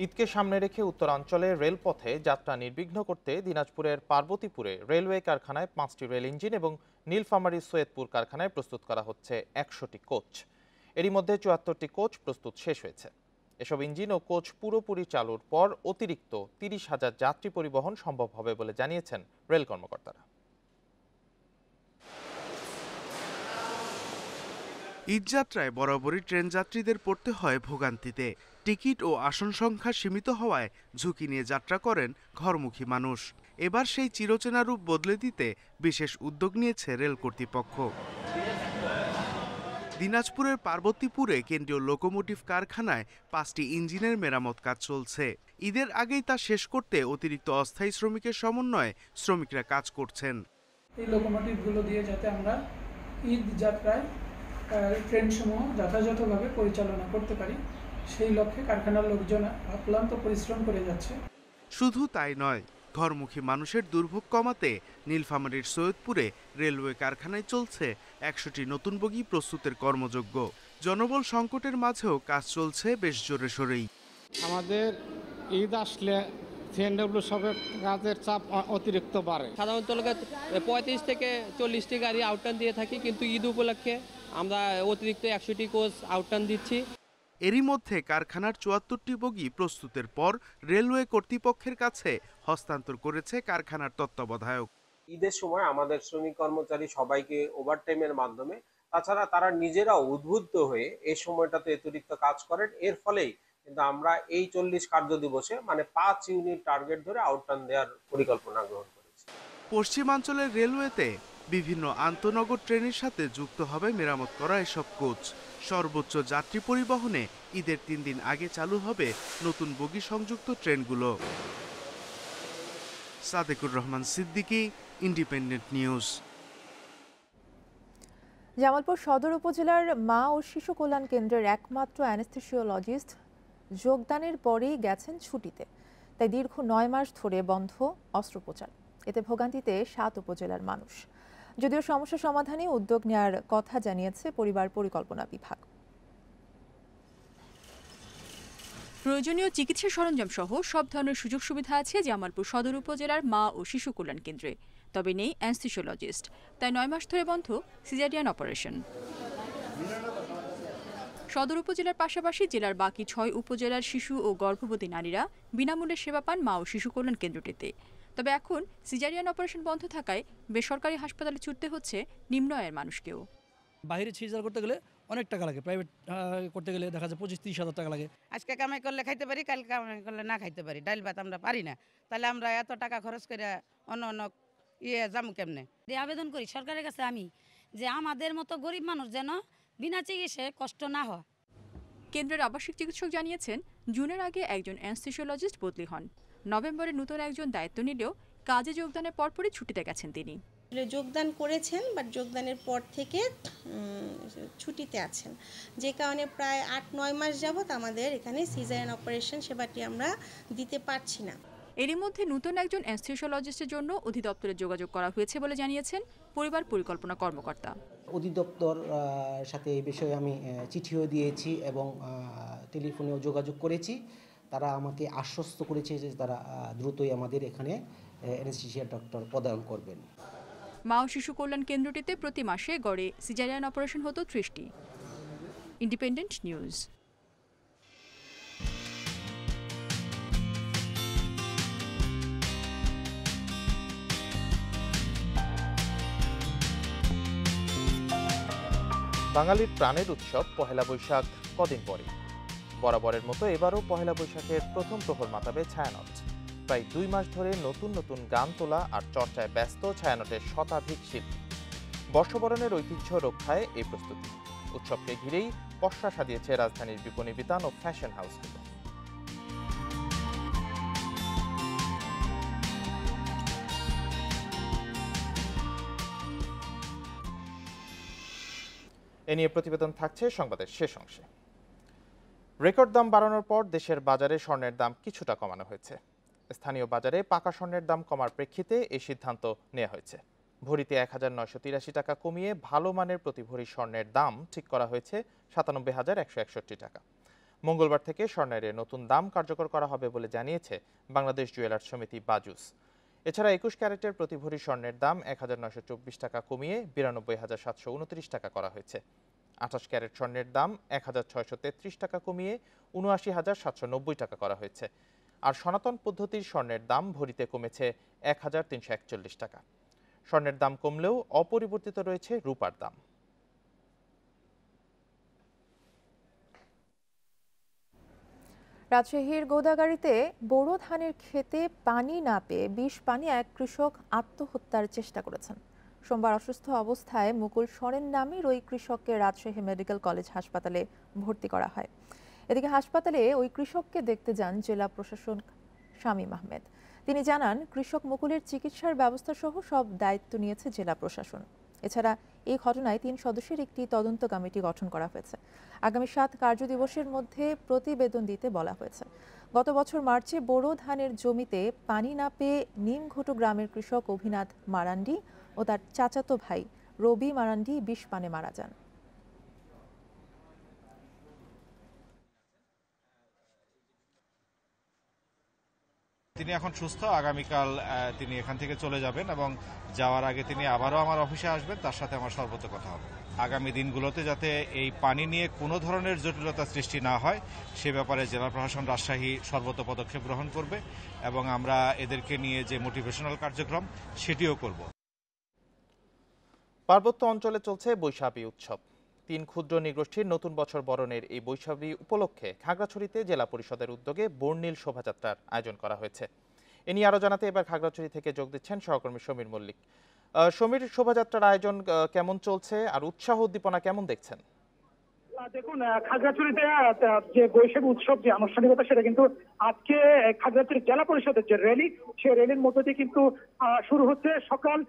ঈদকে সামনে রেখে উত্তরাঞ্চলে রেলপথে যাত্রা নির্বিঘ্ন করতে দিনাজপুরের পার্বতীপুরে রেলওয়ে কারখানায় 5টি রেল ইঞ্জিন এবং নীলফামারীর সৈয়দপুর কারখানায় প্রস্তুত করা হচ্ছে 100টি কোচ। এরই মধ্যে 74টি কোচ প্রস্তুত শেষ হয়েছে। এসব ইঞ্জিন ও কোচ পুরোপুরি চালুর পর অতিরিক্ত 30,000 যাত্রী পরিবহন সম্ভব হবে বলে জানিয়েছেন রেল কর্মকর্তারা। ঈদযাত্রায় বরাবরই ট্রেন যাত্রীদের পড়তে হয় ভোগান্তিতে। টিকিট ও আসন সংখ্যা সীমিত হওয়ায় ঝুঁকি নিয়ে যাত্রা করেন ঘরমুখী মানুষ। এবার সেই চিরচেনা রূপ বদলে দিতে বিশেষ উদ্যোগ নিয়েছে রেল কর্তৃপক্ষ। দিনাজপুরের পার্বতীপুরে কেন্দ্রীয় লোকোমোটিভ কারখানায় 5টি ইঞ্জিনের মেরামত কাজ চলছে। ঈদের আগেই তা শেষ করতে অতিরিক্ত অস্থায়ী শ্রমিকের সমন্বয়ে শ্রমিকরা কাজ করছেন। এই লোকোমোটিভগুলো দিয়ে যাতে আমরা ঈদ যাত্রায় ট্রেনসমূহ যথাযথভাবে পরিচালনা করতে পারি, সেই লক্ষ্যে কারখানার লোকজন অক্লান্ত পরিশ্রম করে যাচ্ছে। শুধু তাই নয়, ঘরমুখী মানুষের দুর্ভোগ কমাতে নীলফামারীর সৈয়দপুরে রেলওয়ে কারখানায় চলছে 100টি নতুন বগি প্রস্তুতের কর্মযজ্ঞ। জনবল সংকটের মাঝেও কাজ চলছে বেশ জোরে সোরেই। আমাদের ঈদ আসলে সিএনডব্লিউ সবের কাজের চাপ অতিরিক্ত বাড়ে। সাধারণত 35 থেকে 40টি গাড়ি আউটটার্ন দিয়ে থাকি, কিন্তু ঈদ উপলক্ষে আমরা অতিরিক্ত 100টি কোচ আউটটার্ন দিচ্ছি। এরই মধ্যে কারখানার 74টি বগি প্রস্তুতের পর রেলওয়ে কর্তৃপক্ষের কাছে হস্তান্তর করেছে কারখানার তত্ত্বাবধায়ক। ঈদের সময় আমাদের শ্রমিক কর্মচারী সবাইকে ওভারটাইমের মাধ্যমে, তাছাড়া তারা নিজেরাও উদ্বুদ্ধ হয়ে এই সময়টাতে অতিরিক্ত কাজ করেন। এর ফলেই কিন্তু আমরা এই 40 কার্য দিবসে 5 ইউনিট টার্গেট ধরে আউটটার্ন দেওয়ার পরিকল্পনা গ্রহণ করেছি। পশ্চিমাঞ্চলের রেলওয়েতে বিভিন্ন আন্তনগর ট্রেনের সাথে যুক্ত হবে মেরামত করা এসব কোচ। সর্বোচ্চ যাত্রী পরিবহনে ঈদের 3 দিন আগে চালু হবে নতুন বগি সংযুক্ত ট্রেনগুলো। Sadekur Rahman Siddiqui, Independent News. জামালপুর সদর উপজেলার মা ও শিশু কল্যাণ কেন্দ্রের একমাত্র অ্যানেস্থেসিওলজিস্ট যোগদানের পরেই গেছেন ছুটিতে। তাই দীর্ঘ 9 মাস ধরে বন্ধ অস্ত্রোপচার। এতে ভোগান্তিতে 7 উপজেলার মানুষ। যদিও সমস্যা সমাধানে উদ্যোগ নেওয়ার কথা জানিয়েছে পরিবার পরিকল্পনা বিভাগ। প্রয়োজনীয় চিকিৎসা সরঞ্জাম সহ সব ধরনের সুযোগ সুবিধা আছে জামালপুর সদর উপজেলার মা ও শিশু কল্যাণ কেন্দ্রে, তবে নেই অ্যানেস্থেসিওলজিস্ট। তাই 9 মাস ধরে বন্ধ সিজারিয়ান অপারেশন। সদর উপজেলার পাশাপাশি জেলার বাকি 6 উপজেলার শিশু ও গর্ভবতী নারীরা বিনামূল্যে সেবা পান মা ও শিশু কল্যাণ কেন্দ্রটিতে। তবে এখন সিজারিয়ান অপারেশন বন্ধ থাকায় বেসরকারি হাসপাতালে ছুটতে হচ্ছে নিম্ন আয়ের মানুষকেও। বাইরে সিজার করতে গেলে অনেক টাকা লাগে, প্রাইভেট করতে গেলে দেখা যায় 25-30 হাজার টাকা লাগে। আজকে কামাই করলে খাইতে পারি, কাল কামাই করলে না খাইতে পারি, ডাল ভাত আমরা পারি না। তাহলে আমরা এত টাকা খরচ করে অন্য যাবো কেমনে? আবেদন করি সরকারের কাছে আমি, যে আমাদের মতো গরিব মানুষ যেন বিনা চিকিৎসায় কষ্ট না হয়। কেন্দ্রের আবাসিক চিকিৎসক জানিয়েছেন, জুনের আগে একজন অ্যানেস্থেসিওলজিস্ট বদলি হন। নভেম্বরে নতুন একজন দায়িত্ব নিলেও কাজে যোগদানের পরপরই ছুটিতে গেছেন তিনি। যোগদান করেছেন, বাট যোগদানের পর থেকে ছুটিতে আছেন, যে কারণে প্রায় 8-9 মাস যাবত আমাদের এখানে সিজারিয়ান অপারেশন সেবাটি আমরা দিতে পারছি না। এরই মধ্যে নতুন একজন অ্যানেস্থেসিওলজিস্টের জন্য অধিদপ্তরে যোগাযোগ করা হয়েছে বলে জানিয়েছেন পরিবার পরিকল্পনা কর্মকর্তা। অধিদপ্তর সাথে এই বিষয়ে আমি চিঠিও দিয়েছি এবং টেলিফোনেও যোগাযোগ করেছি। তারা আমাকে আশ্বস্ত করেছে যে তারা দ্রুতই আমাদের এখানে অ্যানেস্থেসিয়া ডক্টর প্রদান করবেন। মা ও শিশু কল্যাণ কেন্দ্রটিতে প্রতি মাসে গড়ে সিজারিয়ান অপারেশন হতো 30টি। Independent news. বাঙালির প্রাণের উৎসব পহেলা বৈশাখ কদিন পরে। বরাবরের মতো এবারও পহেলা বৈশাখের প্রথম প্রহর মাতাবে ছায়ানট। প্রায় 2 মাস ধরে নতুন নতুন গান তোলা আর চর্চায় ব্যস্ত ছায়ানটের শতাধিক শিল্পী। বর্ষবরণের ঐতিহ্য রক্ষায় এই প্রস্তুতি। উৎসবকে ঘিরেই পসরা সাজিয়েছে রাজধানীর বিপণী বিতান ও ফ্যাশন হাউসগুলো। এ নিয়ে প্রতিবেদন থাকছে সংবাদের শেষ অংশে। রেকর্ড দাম বাড়ানোর পর দেশের বাজারে স্বর্ণের দাম কিছুটা কমানো হয়েছে। স্থানীয় বাজারে পাকা স্বর্ণের দাম কমার প্রেক্ষিতে এই সিদ্ধান্ত নেওয়া হয়েছে। ভরিতে 1983 টাকা কমিয়ে ভালো মানের প্রতি ভরি স্বর্ণের দাম ঠিক করা হয়েছে 97,161 টাকা। মঙ্গলবার থেকে স্বর্ণের নতুন দাম কার্যকর করা হবে বলে জানিয়েছে বাংলাদেশ জুয়েলার্স সমিতি বাজুস। এছাড়া 21 ক্যারেটের প্রতি ভরি স্বর্ণের দাম 1924 টাকা কমিয়ে 92,729 টাকা করা হয়েছে। 28 ক্যারেট স্বর্ণের দাম 1633 টাকা কমিয়ে 79,790 টাকা করা হয়েছে। আর সনাতন পদ্ধতির স্বর্ণের দাম ভরিতে কমেছে 1341 টাকা। স্বর্ণের দাম কমলেও অপরিবর্তিত রয়েছে রূপার দাম। রাজশাহীর গোদাগাড়িতে বোরো ধানের ক্ষেতে পানি না পেয়ে বিষ পানি এক কৃষক আত্মহত্যার চেষ্টা করেছেন। সোমবার অসুস্থ অবস্থায় মুকুল সরেন নামের ওই কৃষককে রাজশাহী মেডিকেল কলেজ হাসপাতালে ভর্তি করা হয়। এদিকে হাসপাতালে ওই কৃষককে দেখতে যান জেলা প্রশাসক শামীম আহমেদ। তিনি জানান, কৃষক মুকুলের চিকিৎসার ব্যবস্থা সহ সব দায়িত্ব নিয়েছে জেলা প্রশাসন। এছাড়া এই ঘটনায় 3 সদস্যের একটি তদন্ত কমিটি গঠন করা হয়েছে। আগামী 7 কার্যদিবসের মধ্যে প্রতিবেদন দিতে বলা হয়েছে। গত বছর মার্চে বোরো ধানের জমিতে পানি না পেয়ে নিমঘুটু গ্রামের কৃষক অভিনাথ মারান্ডি ও তার চাচাতো ভাই রবি মারান্ডি বিষ পানে মারা যান। তিনি এখন সুস্থ, আগামীকাল তিনি এখান থেকে চলে যাবেন এবং যাওয়ার আগে তিনি আবারও আমার অফিসে আসবেন, তার সাথে আমার সর্বত্র কথা হবে। আগামী দিনগুলোতে যাতে এই পানি নিয়ে কোনো ধরনের জটিলতা সৃষ্টি না হয় সে ব্যাপারে জেলা প্রশাসন রাজশাহী সর্বত পদক্ষেপ গ্রহণ করবে এবং আমরা এদেরকে নিয়ে যে মোটিভেশনাল কার্যক্রম সেটিও করব। পার্বত্য অঞ্চলে চলছে বৈশাখী উৎসব। 3 ক্ষুদ্র নৃগোষ্ঠীর নতুন বছর বরণের এই বৈশাখী উপলক্ষে খাগড়াছড়িতে জেলা পরিষদের উদ্যোগে বর্ণিল শোভাযাত্রার আয়োজন করা হয়েছে। এ নিয়ে আরো জানাতে এবার খাগড়াছড়ি থেকে যোগ দিচ্ছেন সহকর্মী সমীর মল্লিক। সমীর, শোভাযাত্রার আয়োজন কেমন চলছে আর উৎসাহ উদ্দীপনা কেমন দেখছেন? দেখুন, খাগড়াছড়িতে যে বৈশাখী উৎসব যে আনুষ্ঠানিকতা সেটা কিন্তু আজকে খাগড়াছড়ি জেলা পরিষদের যে র্যালি, সেই র্যালির মধ্য দিয়ে কিন্তু শুরু হচ্ছে। সকাল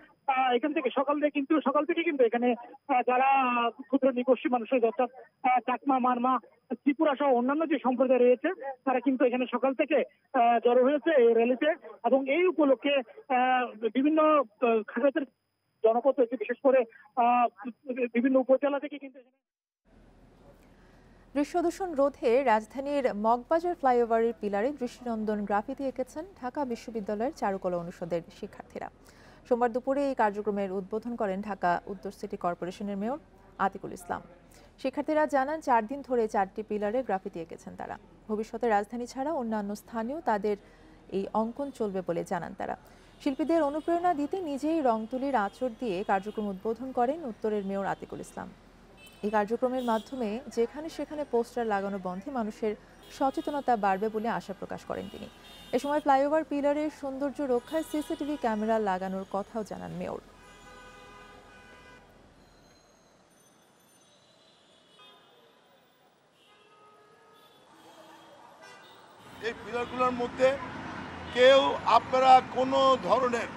থেকে কিন্তু এখানে যারা ক্ষুদ্র নৃগোষ্ঠী মানুষের অর্থাৎ চাকমা, মারমা, ত্রিপুরা সহ অন্যান্য যে সম্প্রদায় রয়েছে তারা কিন্তু এখানে সকাল থেকে জড়ো হয়েছে এই র্যালিতে। এবং এই উপলক্ষে বিভিন্ন খাগড়াছড়ি জনপদ বিশেষ করে বিভিন্ন উপজেলা থেকে কিন্তু দৃশ্যদূষণ রোধে রাজধানীর মগবাজার ফ্লাইওভারের পিলারে দৃষ্টিনন্দন গ্রাফিতি এঁকেছেন ঢাকা বিশ্ববিদ্যালয়ের চারুকলা অনুষদের শিক্ষার্থীরা। সোমবার দুপুরে এই কার্যক্রমের উদ্বোধন করেন ঢাকা উত্তর সিটি কর্পোরেশনের মেয়র আতিকুল ইসলাম। শিক্ষার্থীরা জানান 4 দিন ধরে 4টি পিলারে গ্রাফিতি এঁকেছেন তারা। ভবিষ্যতে রাজধানী ছাড়া অন্যান্য স্থানেও তাদের এই অঙ্কন চলবে বলে জানান তারা। শিল্পীদের অনুপ্রেরণা দিতে নিজেই রং তুলির আঁচড় দিয়ে কার্যক্রম উদ্বোধন করেন উত্তরের মেয়র আতিকুল ইসলাম। এই কার্যক্রমের মাধ্যমে যেখানে সেখানে পোস্টার লাগানো বন্ধে মানুষের সচেতনতা বাড়বে বলে আশা প্রকাশ করেন তিনি। এ সময় ফ্লাইওভার পিলারের সৌন্দর্য রক্ষায় সিসিটিভি ক্যামেরা লাগানোর কথাও জানান মেয়র। এই পিলারগুলোর মধ্যে কেউ আপনারা কোনো ধরনের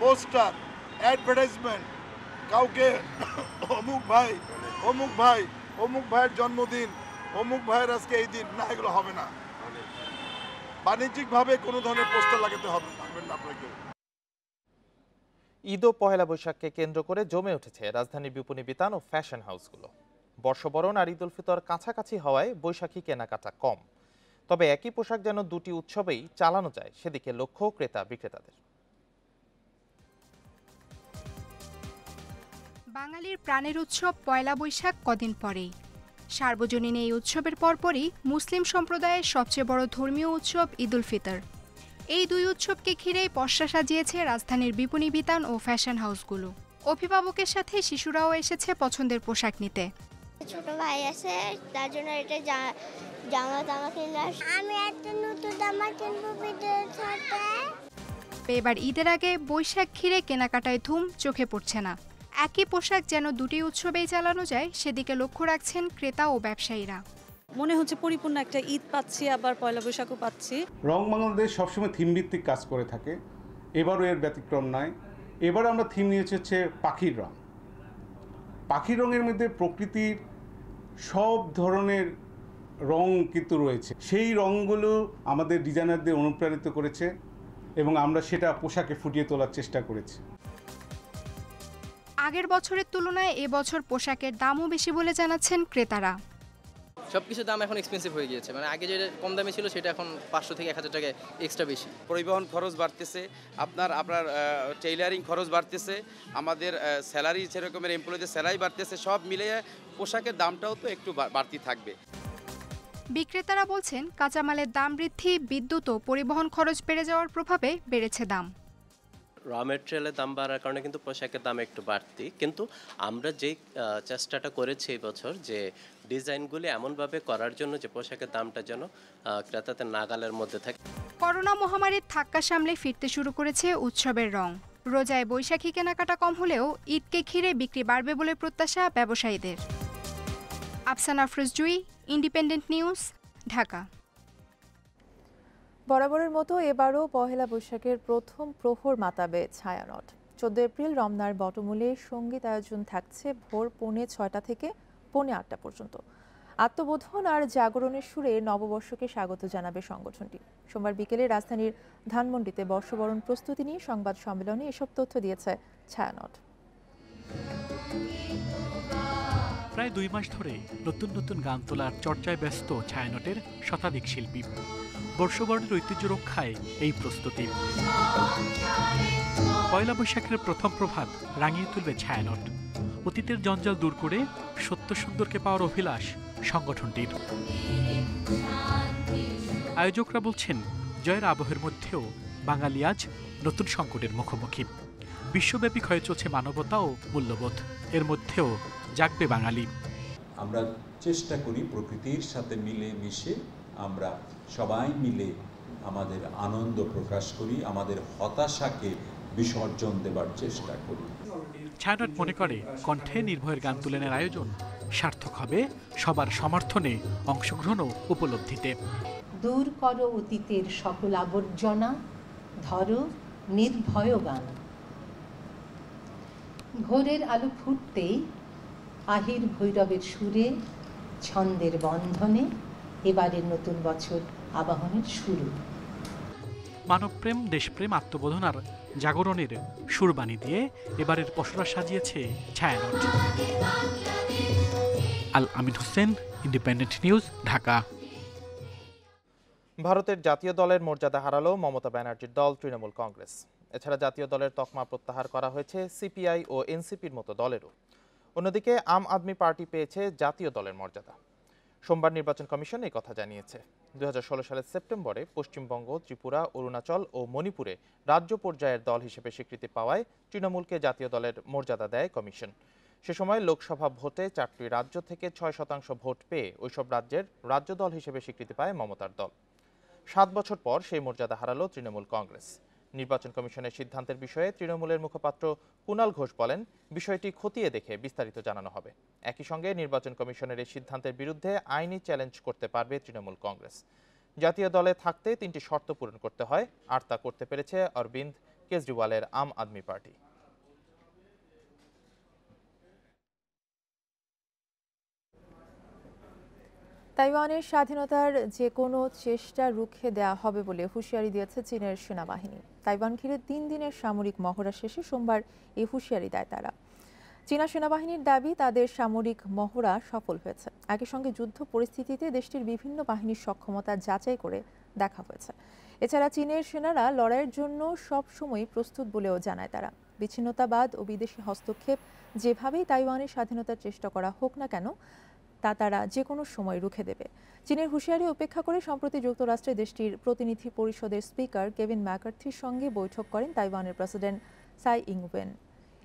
পোস্টার, অ্যাডভার্টাইজমেন্ট, কাউকে অমুক ভাইয়ের জন্মদিন, অমুক ভাইয়ের আজকে এই দিন, না, এগুলো হবে না। বাণিজ্যিকভাবে কোনো ধরনের পোস্টার লাগাতে হবে না আপনাকে। ঈদ ও পহেলা বৈশাখকে কেন্দ্র করে জমে উঠেছে রাজধানীর বিপণী বিতান ও ফ্যাশন হাউসগুলো। বর্ষবরণ আর ঈদ উল ফিতর কাছাকাছি হওয়ায় বৈশাখী কেনাকাটা কম। তবে একই পোশাক যেন দুটি উৎসবেই চালানো যায় সেদিকে লক্ষ্য ক্রেতা বিক্রেতাদের। বাঙালির প্রাণের উৎসব পয়লা বৈশাখ কদিন পরেই। সার্বজনীন এই উৎসবের পরপরই মুসলিম সম্প্রদায়ের সবচেয়ে বড় ধর্মীয় উৎসব ঈদ উল ফিতর। এই দুই উৎসবকে ঘিরেই পসরা সাজিয়েছে রাজধানীর বিপণী বিতান ও ফ্যাশন হাউসগুলো। অভিভাবকের সাথে শিশুরাও এসেছে পছন্দের পোশাক নিতে। ছোট ভাই আছে, তার জন্য এটা জামা কিনলাম। আমি একটা নতুন জামা কিনবো ঈদের সাথে। এবার ঈদের আগে বৈশাখ ঘিরে কেনাকাটায় ধুম চোখে পড়ছে না। একই পোশাক যেন দুটি উৎসবেই চালানো যায় সেদিকে লক্ষ্য রাখছেন ক্রেতা ও ব্যবসায়ীরা। মনে হচ্ছে পরিপূর্ণ একটা ঈদ পাচ্ছি, আবার পয়লা বৈশাখও পাচ্ছি। রং বাংলাদেশ সবসময় থিম ভিত্তিক কাজ করে থাকে, এবারও এর ব্যতিক্রম নয়। এবার আমরা থিম নিয়েছি হচ্ছে পাখির রং। পাখির রঙের মধ্যে প্রকৃতির সব ধরনের রং কিন্তু রয়েছে। সেই রঙগুলো আমাদের ডিজাইনারদের অনুপ্রাণিত করেছে এবং আমরা সেটা পোশাকে ফুটিয়ে তোলার চেষ্টা করেছি। আগের বছরের তুলনায় এবছর পোশাকের দামও বেশি বলে জানাচ্ছেন ক্রেতারা। সবকিছুর দাম এখন এক্সপেন্সিভ হয়ে গিয়েছে, মানে আগে যেটা কম দামে ছিল সেটা এখন 500 থেকে 1000 টাকা এক্সট্রা বেশি। পরিবহন খরচ বাড়তেছে, আপনার টেইলারিং খরচ বাড়তেছে, আমাদের স্যালারি সেরকমের এমপ্লয়ীদের স্যালারি বাড়তেছে, সব মিলিয়ে পোশাকের দামটাও তো একটু বাড়তি থাকবে। বিক্রেতারা বলছেন কাঁচামালের দাম বৃদ্ধি, বিদ্যুৎ ও পরিবহন খরচ বেড়ে যাওয়ার প্রভাবে বেড়েছে দাম। র মেটেরিয়ালের দাম বাড়ার কারণে কিন্তু পোশাকের দাম একটু বাড়তি, কিন্তু আমরা যেই চেষ্টাটা করেছি এই বছর যে ডিজাইনগুলি এমনভাবে করার জন্য যে পোশাকের দামটা যেন ক্রেতাদের নাগালের মধ্যে থাকে। করোনা মহামারীর ধাক্কা সামলে ফিরতে শুরু করেছে উৎসবের রং। রোজায় বৈশাখী কেনাকাটা কম হলেও ঈদকে ঘিরে বিক্রি বাড়বে বলে প্রত্যাশা ব্যবসায়ীদের। আফসানা আফরোজ জুই, ইন্ডিপেন্ডেন্ট নিউজ, ঢাকা। বরাবরের মতো এবারও পহেলা বৈশাখের প্রথম প্রহর মাতাবে ছায়ানট। 14 এপ্রিল রমনার বটমূলে সঙ্গীত আয়োজন থাকছে ভোর 6:45 থেকে 8:45 পর্যন্ত। আত্মবোধন আর জাগরণের সুরে নববর্ষকে স্বাগত জানাবে সংগঠনটি। সোমবার বিকেলে রাজধানীর ধানমন্ডিতে বর্ষবরণ প্রস্তুতি নিয়ে সংবাদ সম্মেলনে এসব তথ্য দিয়েছে ছায়ানট। প্রায় 2 মাস ধরে নতুন নতুন গান তোলার চর্চায় ব্যস্ত ছায়ানটের শতাধিক শিল্পী। বর্ষবরণের ঐতিহ্য রক্ষায় এই প্রস্তুতি। পয়লা বৈশাখের প্রথম প্রভাত রাঙিয়ে তুলবে ছায়ানট। অতীতের জঞ্জাল দূর করে সত্য সুন্দরকে পাওয়ার অভিলাষ সংগঠনটির। আয়োজকরা বলছেন, জয়ের আবহের মধ্যেও বাঙালি আজ নতুন সংকটের মুখোমুখি। বিশ্বব্যাপী ক্ষয়ে চলছে মানবতা ও মূল্যবোধ, এর মধ্যেও জাগবে বাঙালি। আমরা চেষ্টা করি প্রকৃতির সাথে মিলে মিশে আমরা সবাই মিলে আমাদের আনন্দ প্রকাশ করি, আমাদের হতাশাকে বিসর্জন দেবার চেষ্টা করি। ছায়ানট মনে করে কণ্ঠে নির্ভয়ের গান তুলনের আয়োজন সার্থক হবে সবার সমর্থনে, অংশগ্রহণ ও উপলব্ধিতে। দূর করো অতীতের সকল আবর্জনা, ধরো নির্ভয় গান। ভোরের আলো ফুটতেই আহির ভৈরবের সুরে, ছন্দের বন্ধনে এবারের নতুন বছর আবাহনের শুরু। মানবপ্রেম, দেশপ্রেম, আত্মবোধন আর জাগরণের সুরবাণী দিয়ে এবারের পসরা সাজিয়েছে ছায়ানট। আল আমিন হোসেন, ইন্ডিপেন্ডেন্ট নিউজ, ঢাকা। ভারতের জাতীয় দলের মর্যাদা হারালো মমতা ব্যানার্জির দল তৃণমূল কংগ্রেস। এছাড়া জাতীয় দলের তকমা প্রত্যাহার করা হয়েছে সিপিআই ও এনসিপির মতো দলেরও। অন্যদিকে আম আদমি পার্টি পেয়েছে জাতীয় দলের মর্যাদা। সোমবার নির্বাচন কমিশন এই কথা জানিয়েছে। 2016 সালের সেপ্টেম্বরে পশ্চিমবঙ্গ, ত্রিপুরা, অরুণাচল ও মণিপুরে রাজ্য পর্যায়ের দল হিসেবে স্বীকৃতি পাওয়ায় তৃণমূলকে জাতীয় দলের মর্যাদা দেয় কমিশন। সে সময় লোকসভা ভোটে 4টি রাজ্য থেকে 6% ভোট পেয়ে ওইসব রাজ্যের রাজ্য দল হিসেবে স্বীকৃতি পায় মমতার দল। 7 বছর পর সেই মর্যাদা হারালো তৃণমূল কংগ্রেস। নির্বাচন কমিশনের সিদ্ধান্তের বিষয়ে তৃণমূলের মুখপাত্র কুণাল ঘোষ বলেন, বিষয়টি খতিয়ে দেখে বিস্তারিত জানানো হবে। একই সঙ্গে নির্বাচন কমিশনের এই সিদ্ধান্তের বিরুদ্ধে আইনি চ্যালেঞ্জ করতে পারবে তৃণমূল কংগ্রেস। জাতীয় দলে থাকতে 3টি শর্ত পূরণ করতে হয়, আর তা করতে পেরেছে অরবিন্দ কেজরিওয়ালের আম আদমি পার্টি। তাইওয়ানের স্বাধীনতার যে কোনো চেষ্টা রুখে দেওয়া হবে বলে হুঁশিয়ারি দিয়েছে চীনের সেনাবাহিনী। তাইওয়ান ঘিরে 3 দিনের সামরিক মহড়া শেষে সোমবার এই হুঁশিয়ারি দেয় তারা। চীনা সেনাবাহিনীর দাবি, তাদের সামরিক মহড়া সফল হয়েছে। একই সঙ্গে যুদ্ধ পরিস্থিতিতে দেশটির বিভিন্ন বাহিনীর সক্ষমতা যাচাই করে দেখা হয়েছে। এছাড়া চীনের সেনারা লড়াইয়ের জন্য সব সময় প্রস্তুত বলেও জানায় তারা। বিচ্ছিন্নতাবাদ ও বিদেশি হস্তক্ষেপ যেভাবেই তাইওয়ানের স্বাধীনতার চেষ্টা করা হোক না কেন, তা তারা যে কোনো সময় রুখে দেবে। চীনের হুঁশিয়ারি উপেক্ষা করে সম্প্রতি যুক্তরাষ্ট্রে দেশটির প্রতিনিধি পরিষদের স্পিকার কেভিন ম্যাকার্থির সঙ্গে বৈঠক করেন তাইওয়ানের প্রেসিডেন্ট সাই ইংওয়েন।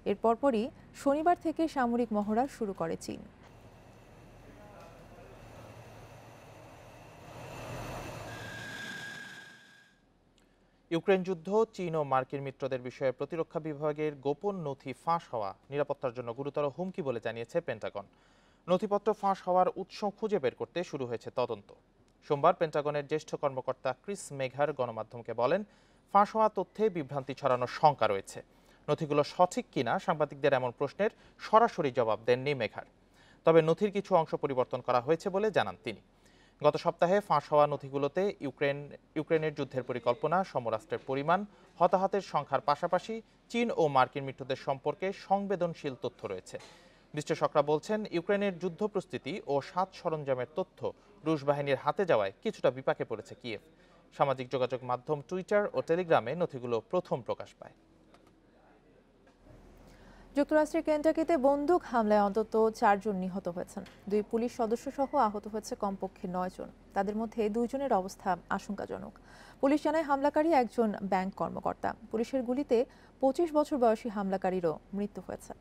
এর পরপরই শনিবার থেকে সামরিক মহড়া শুরু করে চীন। ইউক্রেন যুদ্ধ, চীন ও মার্কিন মিত্রদের বিষয়ে প্রতিরক্ষা বিভাগের গোপন নথি ফাঁস হওয়া নিরাপত্তার জন্য গুরুতর হুমকি বলে জানিয়েছে পেন্টাগন। নথিপত্র ফাঁস হওয়ার উৎস খুঁজে বের করতে শুরু হয়েছে তদন্ত। সোমবার পেন্টাগনের জ্যেষ্ঠ কর্মকর্তা ক্রিস মেঘার গণমাধ্যমকে বলেন, ফাঁস হওয়া তথ্যে বিভ্রান্তি ছড়ানোর শঙ্কা রয়েছে। নথিগুলো সঠিক কিনা সাংবাদিকদের এমন প্রশ্নের সরাসরি জবাব দেননি মেঘার। তবে নথির কিছু অংশ পরিবর্তন করা হয়েছে বলে জানান তিনি। গত সপ্তাহে ফাঁস হওয়া নথিগুলোতে ইউক্রেনের যুদ্ধের পরিকল্পনা, সমরাস্ত্রের পরিমাণ, হতাহতের সংখ্যার পাশাপাশি চীন ও মার্কিন মিত্রদের সম্পর্কে সংবেদনশীল তথ্য রয়েছে। বিশ্লেষকরা বলছেন, ইউক্রেনের যুদ্ধ প্রস্তুতি ও সাজ সরঞ্জামের তথ্য রুশ বাহিনীর হাতে যাওয়ায় কিছুটা বিপাকে পড়েছে কিয়েভ। সামাজিক যোগাযোগ মাধ্যম টুইটার ও টেলিগ্রামে নথিগুলো প্রথম প্রকাশ পায়। যুক্তরাষ্ট্রের কেন্টাকিতে বন্দুক হামলায় অন্তত 4 জন নিহত হয়েছেন। 2 পুলিশ সদস্য সহ আহত হয়েছে কমপক্ষে 9 জন। তাদের মধ্যে 2 জনের অবস্থা আশঙ্কাজনক। পুলিশ জানায় হামলাকারী একজন ব্যাংক কর্মকর্তা। পুলিশের গুলিতে 25 বছর বয়সী হামলাকারীরও মৃত্যু হয়েছে।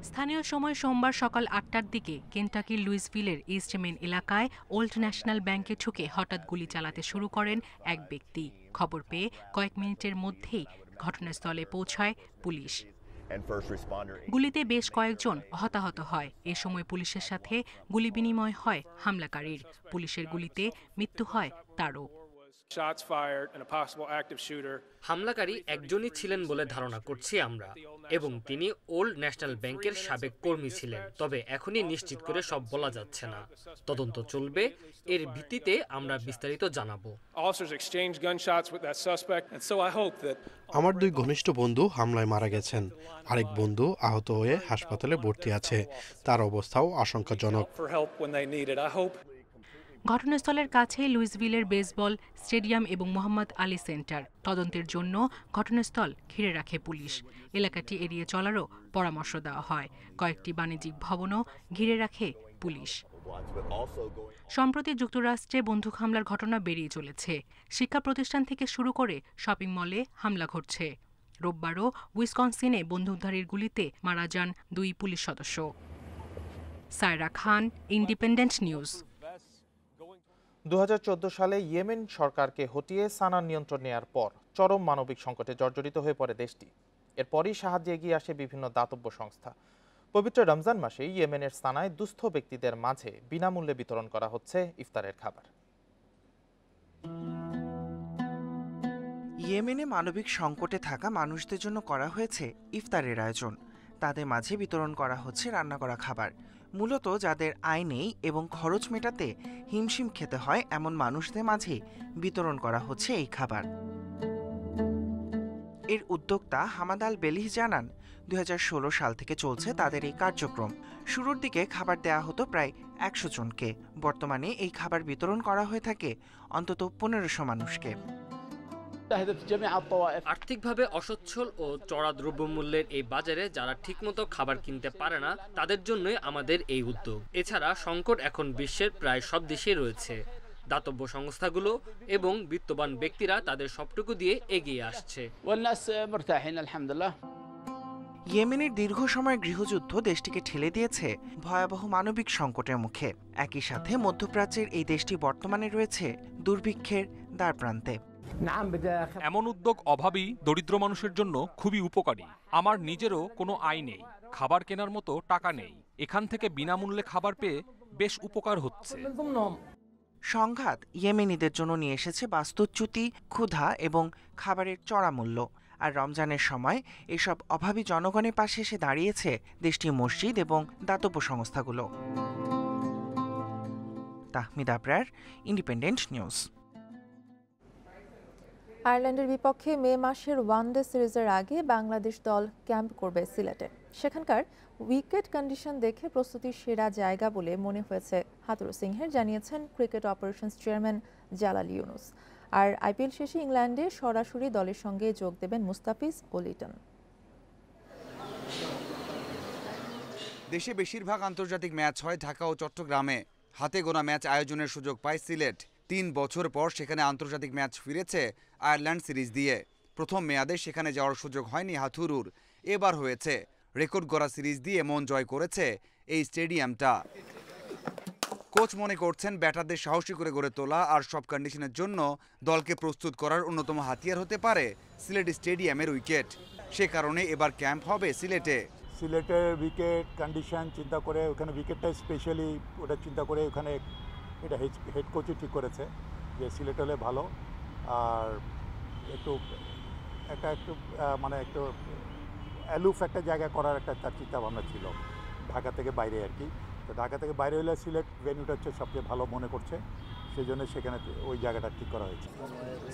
স্থানীয় সময় সোমবার সকাল 8টার দিকে কেন্টাকির লুইসভিলের ইস্ট মেন এলাকায় ওল্ড ন্যাশনাল ব্যাংকে ঢুকে হঠাৎ গুলি চালাতে শুরু করেন এক ব্যক্তি। খবর পেয়ে কয়েক মিনিটের মধ্যেই ঘটনাস্থলে পৌঁছায় পুলিশ। গুলিতে বেশ কয়েকজন হতাহত হয়। এ সময় পুলিশের সাথে গুলি বিনিময় হয় হামলাকারীর। পুলিশের গুলিতে মৃত্যু হয় তারও। হামলাকারী একজনই ছিলেন বলে ধারণা করছি আমরা, এবং তিনি ওল্ড ন্যাশনাল ব্যাংকের সাবেক কর্মী ছিলেন। তবে এখনই নিশ্চিত করে সব বলা যাচ্ছে না, তদন্ত চলবে, এর ভিত্তিতে আমরা বিস্তারিত জানাবো। আমার দুই ঘনিষ্ঠ বন্ধু হামলায় মারা গেছেন, আরেক বন্ধু আহত হয়ে হাসপাতালে ভর্তি আছে, তার অবস্থাও আশঙ্কাজনক। ঘটনাস্থলের কাছেই লুইসভিলের বেসবল স্টেডিয়াম এবং মোহাম্মদ আলী সেন্টার। তদন্তের জন্য ঘটনাস্থল ঘিরে রাখে পুলিশ। এলাকাটি এড়িয়ে চলারও পরামর্শ দেওয়া হয়। কয়েকটি বাণিজ্যিক ভবনও ঘিরে রাখে পুলিশ। সম্প্রতি যুক্তরাষ্ট্রে বন্দুক হামলার ঘটনা বেরিয়ে চলেছে। শিক্ষা প্রতিষ্ঠান থেকে শুরু করে শপিং মলে হামলা ঘটছে। রোববারও উইসকনসিনে বন্দুকধারীর গুলিতে মারা যান 2 পুলিশ সদস্য। সায়রা খান, ইন্ডিপেন্ডেন্ট নিউজ। 2014 সালে ইয়েমেন সরকারকে হটিয়ে সানার নিয়ন্ত্রণ নেয়ার পর চরম মানবিক সংকটে জর্জরিত হয়ে পড়ে দেশটি। এরপরই সাহায্যে এগিয়ে আসে বিভিন্ন দাতব্য সংস্থা। পবিত্র রমজান মাসে ইয়েমেনের সানায় দুস্থ ব্যক্তিদের মাঝে বিনামূল্যে বিতরণ করা হচ্ছে ইফতারের খাবার। ইয়েমেনে মানবিক সংকটে থাকা মানুষদের জন্য করা হয়েছে ইফতারের আয়োজন। তাদের মাঝে বিতরণ করা হচ্ছে রান্না করা খাবার। মূলত যাদের আয় নেই এবং খরচ মেটাতে হিমশিম খেতে হয় এমন মানুষদের মাঝে বিতরণ করা হচ্ছে এই খাবার। এর উদ্যোক্তা হামাদ আল বেলিহ জানান, 2016 সাল থেকে চলছে তাদের এই কার্যক্রম। শুরুর দিকে খাবার দেয়া হতো প্রায় 100 জনকে। বর্তমানে এই খাবার বিতরণ করা হয়ে থাকে অন্তত 1500 মানুষকে। আর্থিকভাবে অসচ্ছল ও চড়া দ্রব্যমূল্যের এই বাজারে যারা ঠিকমতো খাবার কিনতে পারে না, তাদের জন্যই আমাদের এই উদ্যোগ। এছাড়া সংকট এখন বিশ্বের প্রায় সব দেশেই রয়েছে। দাতব্য সংস্থাগুলো এবং বিত্তবান ব্যক্তিরা তাদের সবটুকু দিয়ে এগিয়ে আসছে। ইয়েমেনের দীর্ঘ সময়ের গৃহযুদ্ধ দেশটিকে ঠেলে দিয়েছে ভয়াবহ মানবিক সংকটের মুখে। একই সাথে মধ্যপ্রাচ্যের এই দেশটি বর্তমানে রয়েছে দুর্ভিক্ষের দ্বারপ্রান্তে। এমন উদ্যোগ অভাবী দরিদ্র মানুষের জন্য খুবই উপকারী। আমার নিজেরও কোনো আয় নেই, খাবার কেনার মতো টাকা নেই। এখান থেকে বিনামূল্যে খাবার পেয়ে বেশ উপকার হচ্ছে। সংঘাত ইয়েমেনিদের জন্য নিয়ে এসেছে বাস্তুচ্যুতি, ক্ষুধা এবং খাবারের চড়া মূল্য। আর রমজানের সময় এসব অভাবী জনগণের পাশে এসে দাঁড়িয়েছে দেশটির মসজিদ এবং দাতব্য সংস্থাগুলো। Tahmid Abrar, independent news. আয়ারল্যান্ডের বিপক্ষে মে মাসের ওয়ানডে সিরিজের আগে বাংলাদেশ দল ক্যাম্প করবে সিলেটে। সেখানকার উইকেট কন্ডিশন দেখে প্রস্তুতির সেরা জায়গা বলে মনে হয়েছে হাতুড়ু সিংহের, জানিয়েছেন cricket operations chairman Jalal Yunus. আর আইপিএল শেষে ইংল্যান্ডে সরাসরি দলের সঙ্গে যোগ দেবেন মুস্তাফিজ ও লিটন। দেশে বেশিরভাগ আন্তর্জাতিক ম্যাচ হয় ঢাকা ও চট্টগ্রামে। হাতে গোনা ম্যাচ আয়োজনের সুযোগ পায় সিলেট। 3 বছর পর সেখানে আন্তর্জাতিক ম্যাচ ফিরেছে আয়ারল্যান্ড সিরিজ দিয়ে। প্রথম মেয়াদে সেখানে যাওয়ার সুযোগ হয়নি হাথুরুর, এবার হয়েছে। রেকর্ড গড়া সিরিজ দিয়ে মন জয় করেছে এই স্টেডিয়ামটা। কোচ মনে করছেন ব্যাটারদের সাহসী করে গড়ে তোলা আর সব কন্ডিশনের জন্য দলকে প্রস্তুত করার অন্যতম হাতিয়ার হতে পারে সিলেট স্টেডিয়ামের উইকেট। সে কারণে এবার ক্যাম্প হবে সিলেটে। সিলেটের উইকেট কন্ডিশন চিন্তা করে, ওখানে উইকেটটা স্পেশালি ওটা চিন্তা করে ওখানে এটা হেড কোচই ঠিক করেছে যে সিলেট হলে ভালো, আর একটু মানে একটু অ্যালুফ একটা জায়গা করার একটা তার চিন্তা ভাবনা ছিল ঢাকা থেকে বাইরে আর কি। তো ঢাকা থেকে বাইরে হলে সিলেট ভেন্যুটা হচ্ছে সবচেয়ে ভালো মনে করছে, সেই জন্য সেখানে ওই জায়গাটা ঠিক করা হয়েছে।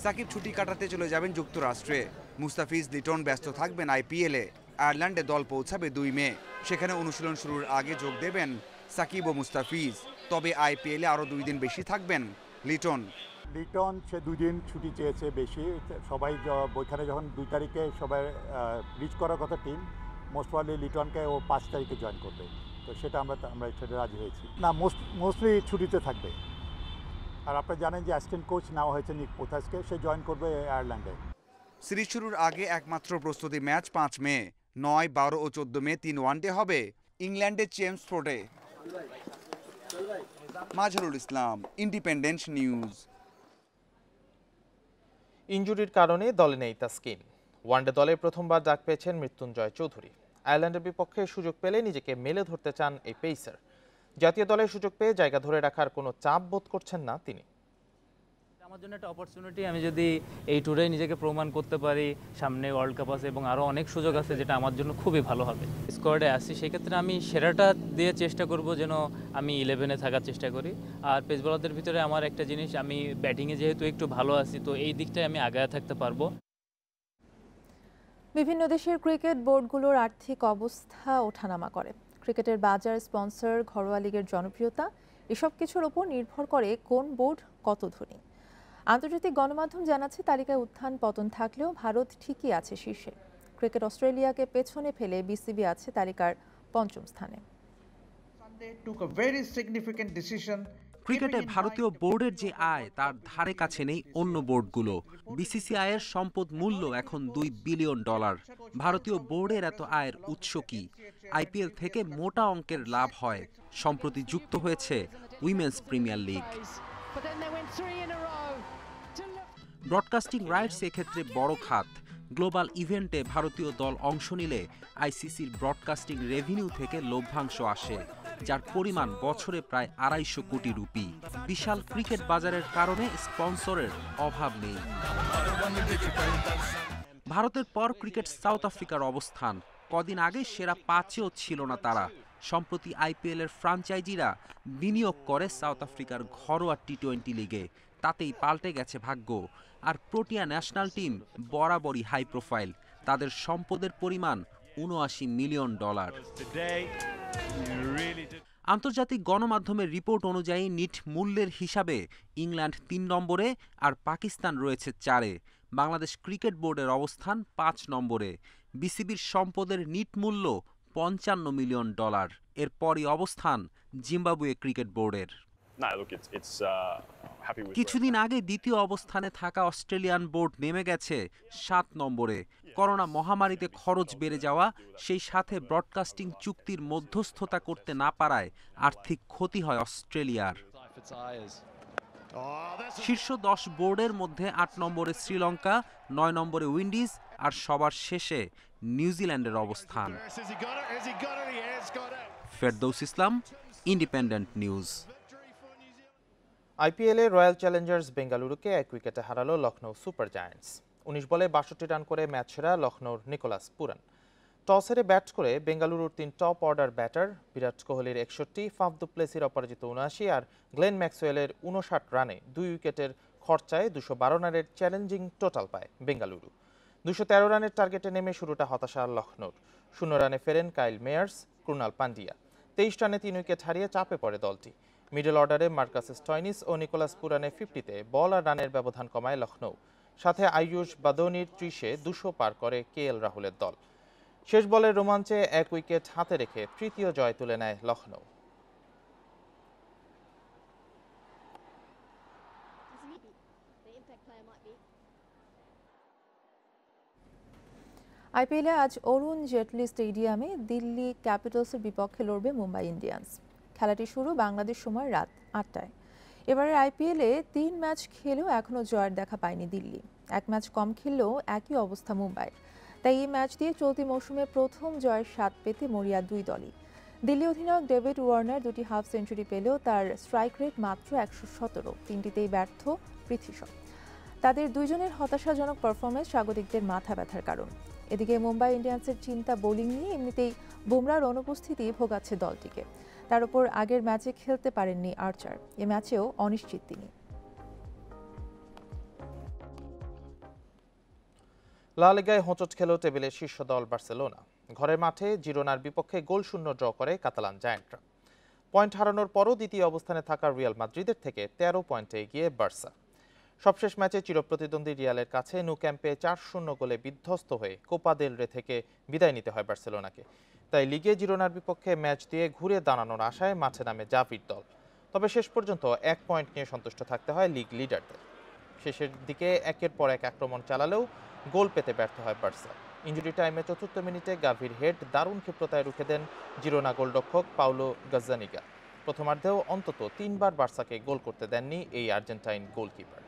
সাকিব ছুটি কাটাতে চলে যাবেন যুক্তরাষ্ট্রে। মুস্তাফিজ, লিটন ব্যস্ত থাকবেন আইপিএলে। আয়ারল্যান্ডে দল পৌঁছাবে 2 মে। সেখানে অনুশীলন শুরুর আগে যোগ দেবেন সাকিব ও মুস্তাফিজ। তবে আইপিএলে আরও 2 দিন বেশি থাকবেন লিটন। সে 2 দিন ছুটি চেয়েছে বেশি। সবাই ওইখানে যখন 2 তারিখে সবাই রিচ করার কথা টিম, মোস্ট প্রবাবলি লিটনকে ও 5 তারিখে জয়েন করবে। তো সেটা আমরা সেটা রাজি হয়েছি না, মোস্টলি ছুটিতে থাকবে। আর আপনারা জানেন যে অ্যাসিস্ট্যান্ট কোচ নেওয়া হয়েছে নিক পোথাসকে, সে জয়েন করবে আয়ারল্যান্ডে। সিরিজ শুরুর আগে একমাত্র প্রস্তুতি ম্যাচ 5 মে। 9, 12 ও 14 মে 3 ওয়ানডে হবে ইংল্যান্ডের চেমসফোর্ডে। Mazharul Islam, independent news. ইনজুরির কারণে দলে নেই তাসকিন। ওয়ানডে দলে প্রথমবার ডাক পেয়েছেন মৃত্যুঞ্জয় চৌধুরী। আয়ারল্যান্ডের বিপক্ষে সুযোগ পেলে নিজেকে মেলে ধরতে চান এই পেসার। জাতীয় দলের সুযোগ পেয়ে জায়গা ধরে রাখার কোনো চাপ বোধ করছেন না তিনি। আমার জন্য একটা অপরচুনিটি, আমি যদি এই ট্যুরে নিজেকে প্রমাণ করতে পারি, সামনে ওয়ার্ল্ড কাপ আছে এবং আরও অনেক সুযোগ আছে, যেটা আমার জন্য খুবই ভালো হবে। স্কোয়াডে আসি, সেক্ষেত্রে আমি সেরাটা দিয়ে চেষ্টা করব যেন আমি 11-এ থাকার চেষ্টা করি। আর পেস বোলারদের ভিতরে আমার একটা জিনিস, আমি ব্যাটিংয়ে যেহেতু একটু ভালো আছি, তো এই দিকটায় আমি আগায় থাকতে পারবো। বিভিন্ন দেশের ক্রিকেট বোর্ডগুলোর আর্থিক অবস্থা ওঠানামা করে। ক্রিকেটের বাজার, স্পন্সর, ঘরোয়া লিগের জনপ্রিয়তা এসব কিছুর উপর নির্ভর করে কোন বোর্ড কত ধনী। আন্তর্জাতিক গণমাধ্যম জানাচ্ছে তালিকায় উত্থান পতন থাকলেও ভারত ঠিকই আছে শীর্ষে। ক্রিকেট অস্ট্রেলিয়াকে পেছনে ফেলে বিসিবি আছে তালিকার ৫ম স্থানে। ক্রিকেটে ভারতীয় বোর্ডের যে আয় তার ধারে কাছে নেই অন্য বোর্ডগুলো। বিসিসিআইয়ের সম্পদ মূল্য এখন $2 বিলিয়ন। ভারতীয় বোর্ডের এত আয়ের উৎস কি? আইপিএল থেকে মোটা অঙ্কের লাভ হয়। সম্প্রতি যুক্ত হয়েছে women's premier league. Broadcasting rights এক্ষেত্রে বড় খাত। গ্লোবাল ইভেন্টে ভারতীয় দল অংশ নিলে আইসিসির ব্রডকাস্টিং রেভিনিউ থেকে লভ্যাংশ আসে, যার পরিমাণ বছরে প্রায় 250 কোটি রুপি। বিশাল ক্রিকেট বাজারের কারণে স্পন্সরের অভাব নেই। ভারতের পর ক্রিকেট সাউথ আফ্রিকার অবস্থান। কদিন আগে সেরা 5-এও ছিল না তারা। সম্প্রতি আইপিএলের ফ্রাঞ্চাইজিরা বিনিয়োগ করে সাউথ আফ্রিকার ঘরোয়া টি-20 লিগে, তাতেই পাল্টে গেছে ভাগ্য। আর প্রোটিয়া ন্যাশনাল টিম বরাবরই হাই প্রোফাইল। তাদের সম্পদের পরিমাণ $79 মিলিয়ন। আন্তর্জাতিক গণমাধ্যমের রিপোর্ট অনুযায়ী নিট মূল্যের হিসাবে ইংল্যান্ড 3 নম্বরে আর পাকিস্তান রয়েছে 4-এ। বাংলাদেশ ক্রিকেট বোর্ডের অবস্থান 5 নম্বরে। বিসিবির সম্পদের নিট মূল্য $55 মিলিয়ন। এরপরই অবস্থান জিম্বাবুয়ে ক্রিকেট বোর্ডের। কিছুদিন আগে দ্বিতীয় অবস্থানে থাকা অস্ট্রেলিয়ান বোর্ড নেমে গেছে 7 নম্বরে। করোনা মহামারীতে খরচ বেড়ে যাওয়া, সেই সাথে ব্রডকাস্টিং চুক্তির মধ্যস্থতা করতে না পারায় আর্থিক ক্ষতি হয় অস্ট্রেলিয়ার। শীর্ষ 10 বোর্ডের মধ্যে 8 নম্বরে শ্রীলঙ্কা, 9 নম্বরে উইন্ডিজ আর সবার শেষে নিউজিল্যান্ডের অবস্থান। ফেরদৌস ইসলাম, ইন্ডিপেন্ডেন্ট নিউজ। আইপিএলে রয়্যাল চ্যালেঞ্জার্স বেঙ্গালুরুকে 1 উইকেটে হারালো লখনৌ সুপার জায়ান্টস। 19 বলে 62 রান করে ম্যাচ সেরা লখনৌর নিকোলাস পুরান। টস হেরে ব্যাট করে বেঙ্গালুরুর 3 টপ অর্ডার ব্যাটার বিরাট কোহলির 61, ফাফ দু প্লেসির অপরাজিত 79 আর গ্লেন ম্যাক্সওয়েলের 59 রানে 2 উইকেটের খরচায় 212 রানের চ্যালেঞ্জিং টোটাল পায় বেঙ্গালুরু। 213 রানের টার্গেটে নেমে শুরুটা হতাশা লখনৌর। 0 রানে ফেরেন কাইল মেয়ার্স, ক্রুনাল পান্ডিয়া। 23 রানে 3 উইকেট হারিয়ে চাপে পড়ে দলটি। মিডল অর্ডারে মার্কাস স্টয়নিস ও নিকোলাস পুরানের 50-তে বল আর রানের ব্যবধান কমায় লখনৌ। সাথে আয়ুষ বাদনির 30-এ 200 পার করে কেএল রাহুলের দল। শেষ বলের রোমাঞ্চে 1 উইকেট হাতে রেখে তৃতীয় জয় তুলে নেয় লখনৌ। আইপিএলে আজ অরুণ জেটলি স্টেডিয়ামে দিল্লি ক্যাপিটালসের বিপক্ষে লড়বে মুম্বাই ইন্ডিয়ান্স। খেলাটি শুরু বাংলাদেশ সময় রাত 8টায়। এবারের আইপিএলে 3 ম্যাচ খেলেও এখনও জয়ের দেখা পায়নি দিল্লি। 1 ম্যাচ কম খেললেও একই অবস্থা মুম্বাইয়ের। তাই এই ম্যাচ দিয়ে চলতি মৌসুমে প্রথম জয়ের স্বাদ পেতে মরিয়া 2 দলই। দিল্লি অধিনায়ক ডেভিড ওয়ার্নার 2টি হাফ সেঞ্চুরি পেলেও তার স্ট্রাইক রেট মাত্র 117, 3টিতেই ব্যর্থ পৃথ্বী শট। তাদের দুইজনের হতাশাজনক পারফরমেন্স স্বাগতিকদের মাথা ব্যথার কারণ। এদিকে মুম্বাই ইন্ডিয়ান্সের চিন্তা বোলিং নিয়ে। এমনিতেই বুমরার অনুপস্থিতি ভোগাচ্ছে দলটিকে। তার উপর আগের ম্যাচে খেলতে পারেননি আর্চার। এ ম্যাচেও অনিশ্চিত তিনি। লা লিগায় হোঁচট খেল টেবিলের শীর্ষ দল বার্সেলোনা। ঘরের মাঠে জিরোনার বিপক্ষে গোলশূন্য ড্র করে কাতালান জায়ান্টরা। পয়েন্ট হারানোর পরও দ্বিতীয় অবস্থানে থাকা রিয়াল মাদ্রিদের থেকে 13 পয়েন্টে এগিয়ে বার্সা। সবশেষ ম্যাচে চিরপ্রতিদ্বন্দ্বী রিয়ালের কাছে নু ক্যাম্পে 4-0 গোলে বিধ্বস্ত হয়ে কোপা দেল রে থেকে বিদায় নিতে হয় বার্সেলোনাকে। তাই লিগে জিরোনার বিপক্ষে ম্যাচ দিয়ে ঘুরে দাঁড়ানোর আশায় মাঠে নামে জাভির দল। তবে শেষ পর্যন্ত 1 পয়েন্ট নিয়ে সন্তুষ্ট থাকতে হয় লিগ লিডারদের। শেষের দিকে একের পর এক আক্রমণ চালালেও গোল পেতে ব্যর্থ হয় বার্সা। ইনজুরি টাইমে ৪র্থ মিনিটে গাভির হেড দারুণ ক্ষিপ্রতায় রুখে দেন জিরোনা গোলরক্ষক পাউলো গাজ্জানিগা। প্রথমার্ধেও অন্তত 3 বার বার্সাকে গোল করতে দেননি এই আর্জেন্টাইন গোলকিপার।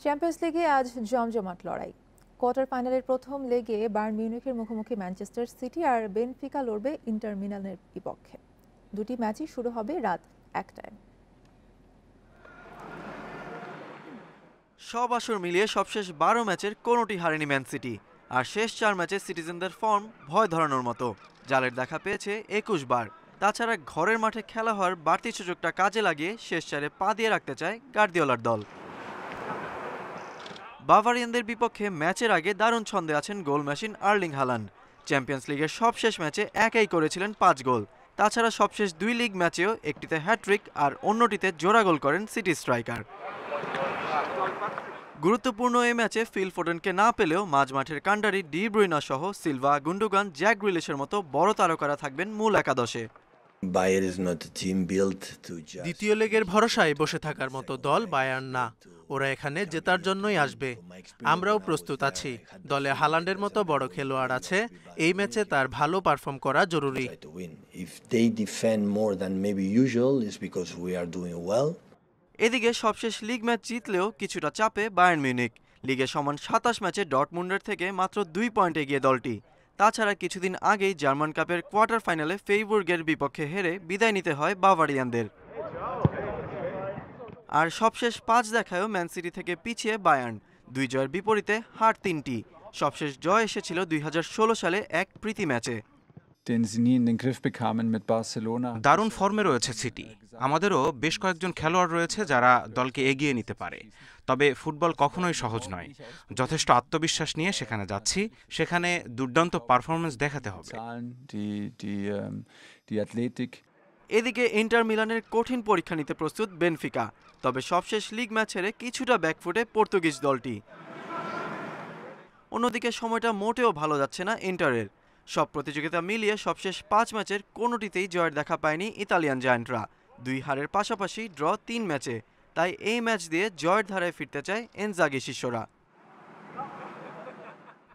চ্যাম্পিয়ন্স লিগে আজ জমজমাট লড়াই। কোয়ার্টার ফাইনালের প্রথম লেগে বায়ার্ন মিউনিখের মুখোমুখি ম্যানচেস্টার সিটি আর বেনফিকা লড়বে ইন্টার মিলানের বিপক্ষে। দুটি ম্যাচই শুরু হবে রাত 1টায়। সব আসর মিলিয়ে সবশেষ 12 ম্যাচের কোনোটি হারেনি ম্যান সিটি, আর শেষ 4 ম্যাচে সিটিজেনদের ফর্ম ভয় ধরানোর মতো। জালের দেখা পেয়েছে 21 বার। তাছাড়া ঘরের মাঠে খেলা হওয়ার বাড়তি সুযোগটা কাজে লাগিয়ে শেষ 4-এ পা দিয়ে রাখতে চায় গার্দিওলার দল। বাভারিয়ানদের বিপক্ষে ম্যাচের আগে দারুণ ছন্দে আছেন goal machine Erling Haaland. Champions লিগের সবশেষ ম্যাচে একাই করেছিলেন 5 গোল। তাছাড়া সবশেষ 2 লিগ ম্যাচেও একটিতে হ্যাট্রিক আর অন্যটিতে জোড়া গোল করেন সিটি স্ট্রাইকার। গুরুত্বপূর্ণ এই ম্যাচে ফিল ফোডেনকে না পেলেও মাঝমাঠের কান্ডারি ডি ব্রুইনা সহ সিলভা, গুন্ডোগান, জ্যাক গ্রিলিশের মতো বড় তারকারা থাকবেন মূল একাদশে। দ্বিতীয় লেগের ভরসায় বসে থাকার মতো দল বায়ার্ন না, ওরা এখানে জেতার জন্যই আসবে। আমরাও প্রস্তুত আছি। দলে হালান্ডের মতো বড় খেলোয়াড় আছে, এই ম্যাচে তার ভালো পারফর্ম করা জরুরি। এদিকে সবশেষ লিগ ম্যাচ জিতলেও কিছুটা চাপে বায়ার্ন মিউনিখ। লিগে সমান 27 ম্যাচে ডর্টমুন্ডের থেকে মাত্র 2 পয়েন্ট এগিয়ে দলটি। তাছাড়া কিছুদিন আগেই জার্মান কাপের কোয়ার্টার ফাইনালে ফেইবুর্গের বিপক্ষে হেরে বিদায় নিতে হয় বাভারিয়ানদের। আর সবশেষ 5 দেখায়ও ম্যান সিটি থেকে পিছিয়ে বায়ার্ন। 2 জয়ের বিপরীতে হার 3টি। সবশেষ জয় এসেছিল 2016 সালে এক প্রীতি ম্যাচে। দারুণ ফর্মে রয়েছে সিটি। আমাদেরও বেশ কয়েকজন খেলোয়াড় রয়েছে যারা দলকে এগিয়ে নিতে পারে। তবে ফুটবল কখনোই সহজ নয়। যথেষ্ট আত্মবিশ্বাস নিয়ে সেখানে যাচ্ছি, সেখানে দুর্দান্ত পারফরমেন্স দেখাতে হবে। এদিকে ইন্টার মিলানের কঠিন পরীক্ষা নিতে প্রস্তুত বেনফিকা। তবে সবশেষ লিগ ম্যাচ হেরে কিছুটা ব্যাকফুটে পর্তুগিজ দলটি। অন্যদিকে সময়টা মোটেও ভালো যাচ্ছে না ইন্টারের। সব প্রতিযোগিতা মিলিয়ে সবশেষ 5 ম্যাচের কোনোটিতেই জয়ের দেখা পায়নি ইতালিয়ান জায়ান্টরা। 2 হারের পাশাপাশি ড্র 3 ম্যাচে। তাই এই ম্যাচ দিয়ে জয়ের ধারায় ফিরতে চায় এনজাগি শিষ্যরা।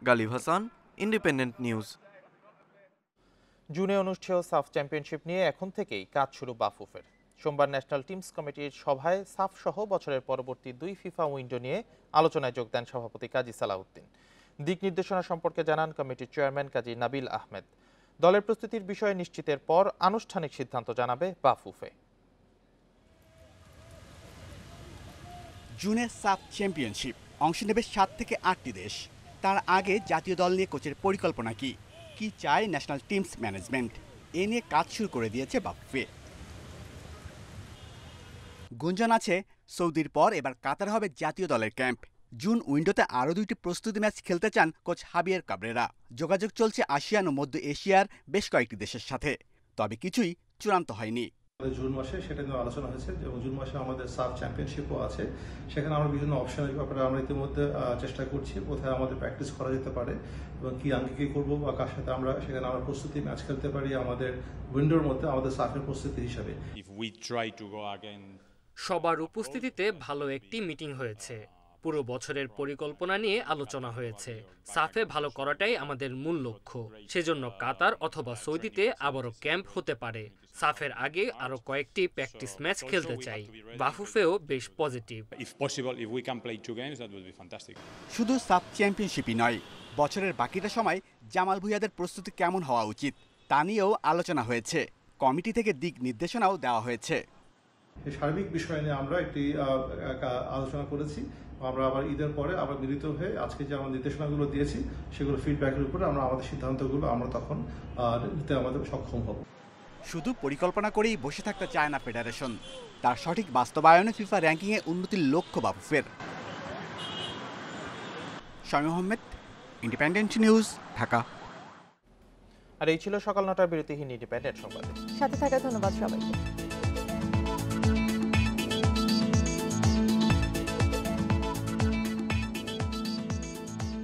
Ghalib Hasan, Independent News. জুনে অনুষ্ঠেয় সাফ চ্যাম্পিয়নশিপ নিয়ে এখন থেকেই কাজ শুরু বাফুফের। সোমবার ন্যাশনাল টিমস কমিটির সভায় সাফ সহ বছরের পরবর্তী 2 ফিফা উইন্ডো নিয়ে আলোচনায় যোগ দেন সভাপতি কাজী সালাউদ্দিন। দিক নির্দেশনা সম্পর্কে জানান কমিটির চেয়ারম্যান কাজী নাবিল আহমেদ। দলের প্রস্তুতির বিষয়ে নিশ্চিতের পর আনুষ্ঠানিক সিদ্ধান্ত জানাবে বাফুফে। জুনে সাফ চ্যাম্পিয়নশিপ অংশ নেবে 7 থেকে 8টি দেশ। তার আগে জাতীয় দল নিয়ে কোচের পরিকল্পনা কি চায় ন্যাশনাল টিমস ম্যানেজমেন্ট, এ নিয়ে কাজ শুরু করে দিয়েছে বাফুফে। গুঞ্জন আছে সৌদির পর এবার কাতার হবে জাতীয় দলের ক্যাম্প। জুন উইন্ডোতে আরও 2টি প্রস্তুতি ম্যাচ খেলতে চান কোচ হাবিয়ের কাবরেরা। যোগাযোগ চলছে আসিয়ান ও মধ্য এশিয়ার বেশ কয়েকটি দেশের সাথে, তবে কিছুই চূড়ান্ত হয়নি। জুন মাসে সেটা নিয়ে আলোচনা হয়েছে এবং জুন মাসে আমাদের সাফ চ্যাম্পিয়নশিপও আছে। সেখানে আমরা বিভিন্ন অপশনের ব্যাপারে আমরা ইতিমধ্যে চেষ্টা করছি কোথায় আমাদের প্র্যাকটিস করা যেতে পারে এবং কি আঙ্গিকে করবো বা কার সাথে আমরা সেখানে আমরা প্রস্তুতি ম্যাচ খেলতে পারি আমাদের উইন্ডোর মধ্যে আমাদের সাফের প্রস্তুতি হিসাবে। সবার উপস্থিতিতে ভালো একটি মিটিং হয়েছে। পুরো বছরের পরিকল্পনা নিয়ে আলোচনা হয়েছে। সাফে ভালো করাটাই আমাদের মূল লক্ষ্য। সেজন্য কাতার অথবা সৌদিতে আবারও ক্যাম্প হতে পারে। সাফের আগে আরো কয়েকটি প্র্যাকটিস ম্যাচ খেলতে চাই। বাফুফেও বেশ পজিটিভ। শুধু সাফ চ্যাম্পিয়নশিপই নয়, বছরের বাকিটা সময় জামাল ভুঁইয়াদের প্রস্তুতি কেমন হওয়া উচিত তা নিয়েও আলোচনা হয়েছে। কমিটি থেকে দিক নির্দেশনাও দেওয়া হয়েছে। এই সার্বিক বিষয় নিয়ে আমরা একটি আলোচনা করেছি। আমরা আবার ঈদের পরে আবার মিলিত হয়ে আজকে যে আমরা নির্দেশনাগুলো দিয়েছি সেগুলো ফিডব্যাকের উপরে আমরা আমাদের সিদ্ধান্তগুলো আমরা তখন নিতে আমাদের সক্ষম হব। শুধু পরিকল্পনা করেই বসে থাকতে চায় না ফেডারেশন। তার সঠিক বাস্তবায়নে ফিফা র্যাঙ্কিংয়ে উন্নতির লক্ষ্য বাফুফের। Shamim Ahmed, Independent News, Dhaka. আর এই ছিল সকাল 9টার বিরতিহীন ইন্ডিপেন্ডেন্ট সংবাদ। সাথে থাকার ধন্যবাদ সবাইকে।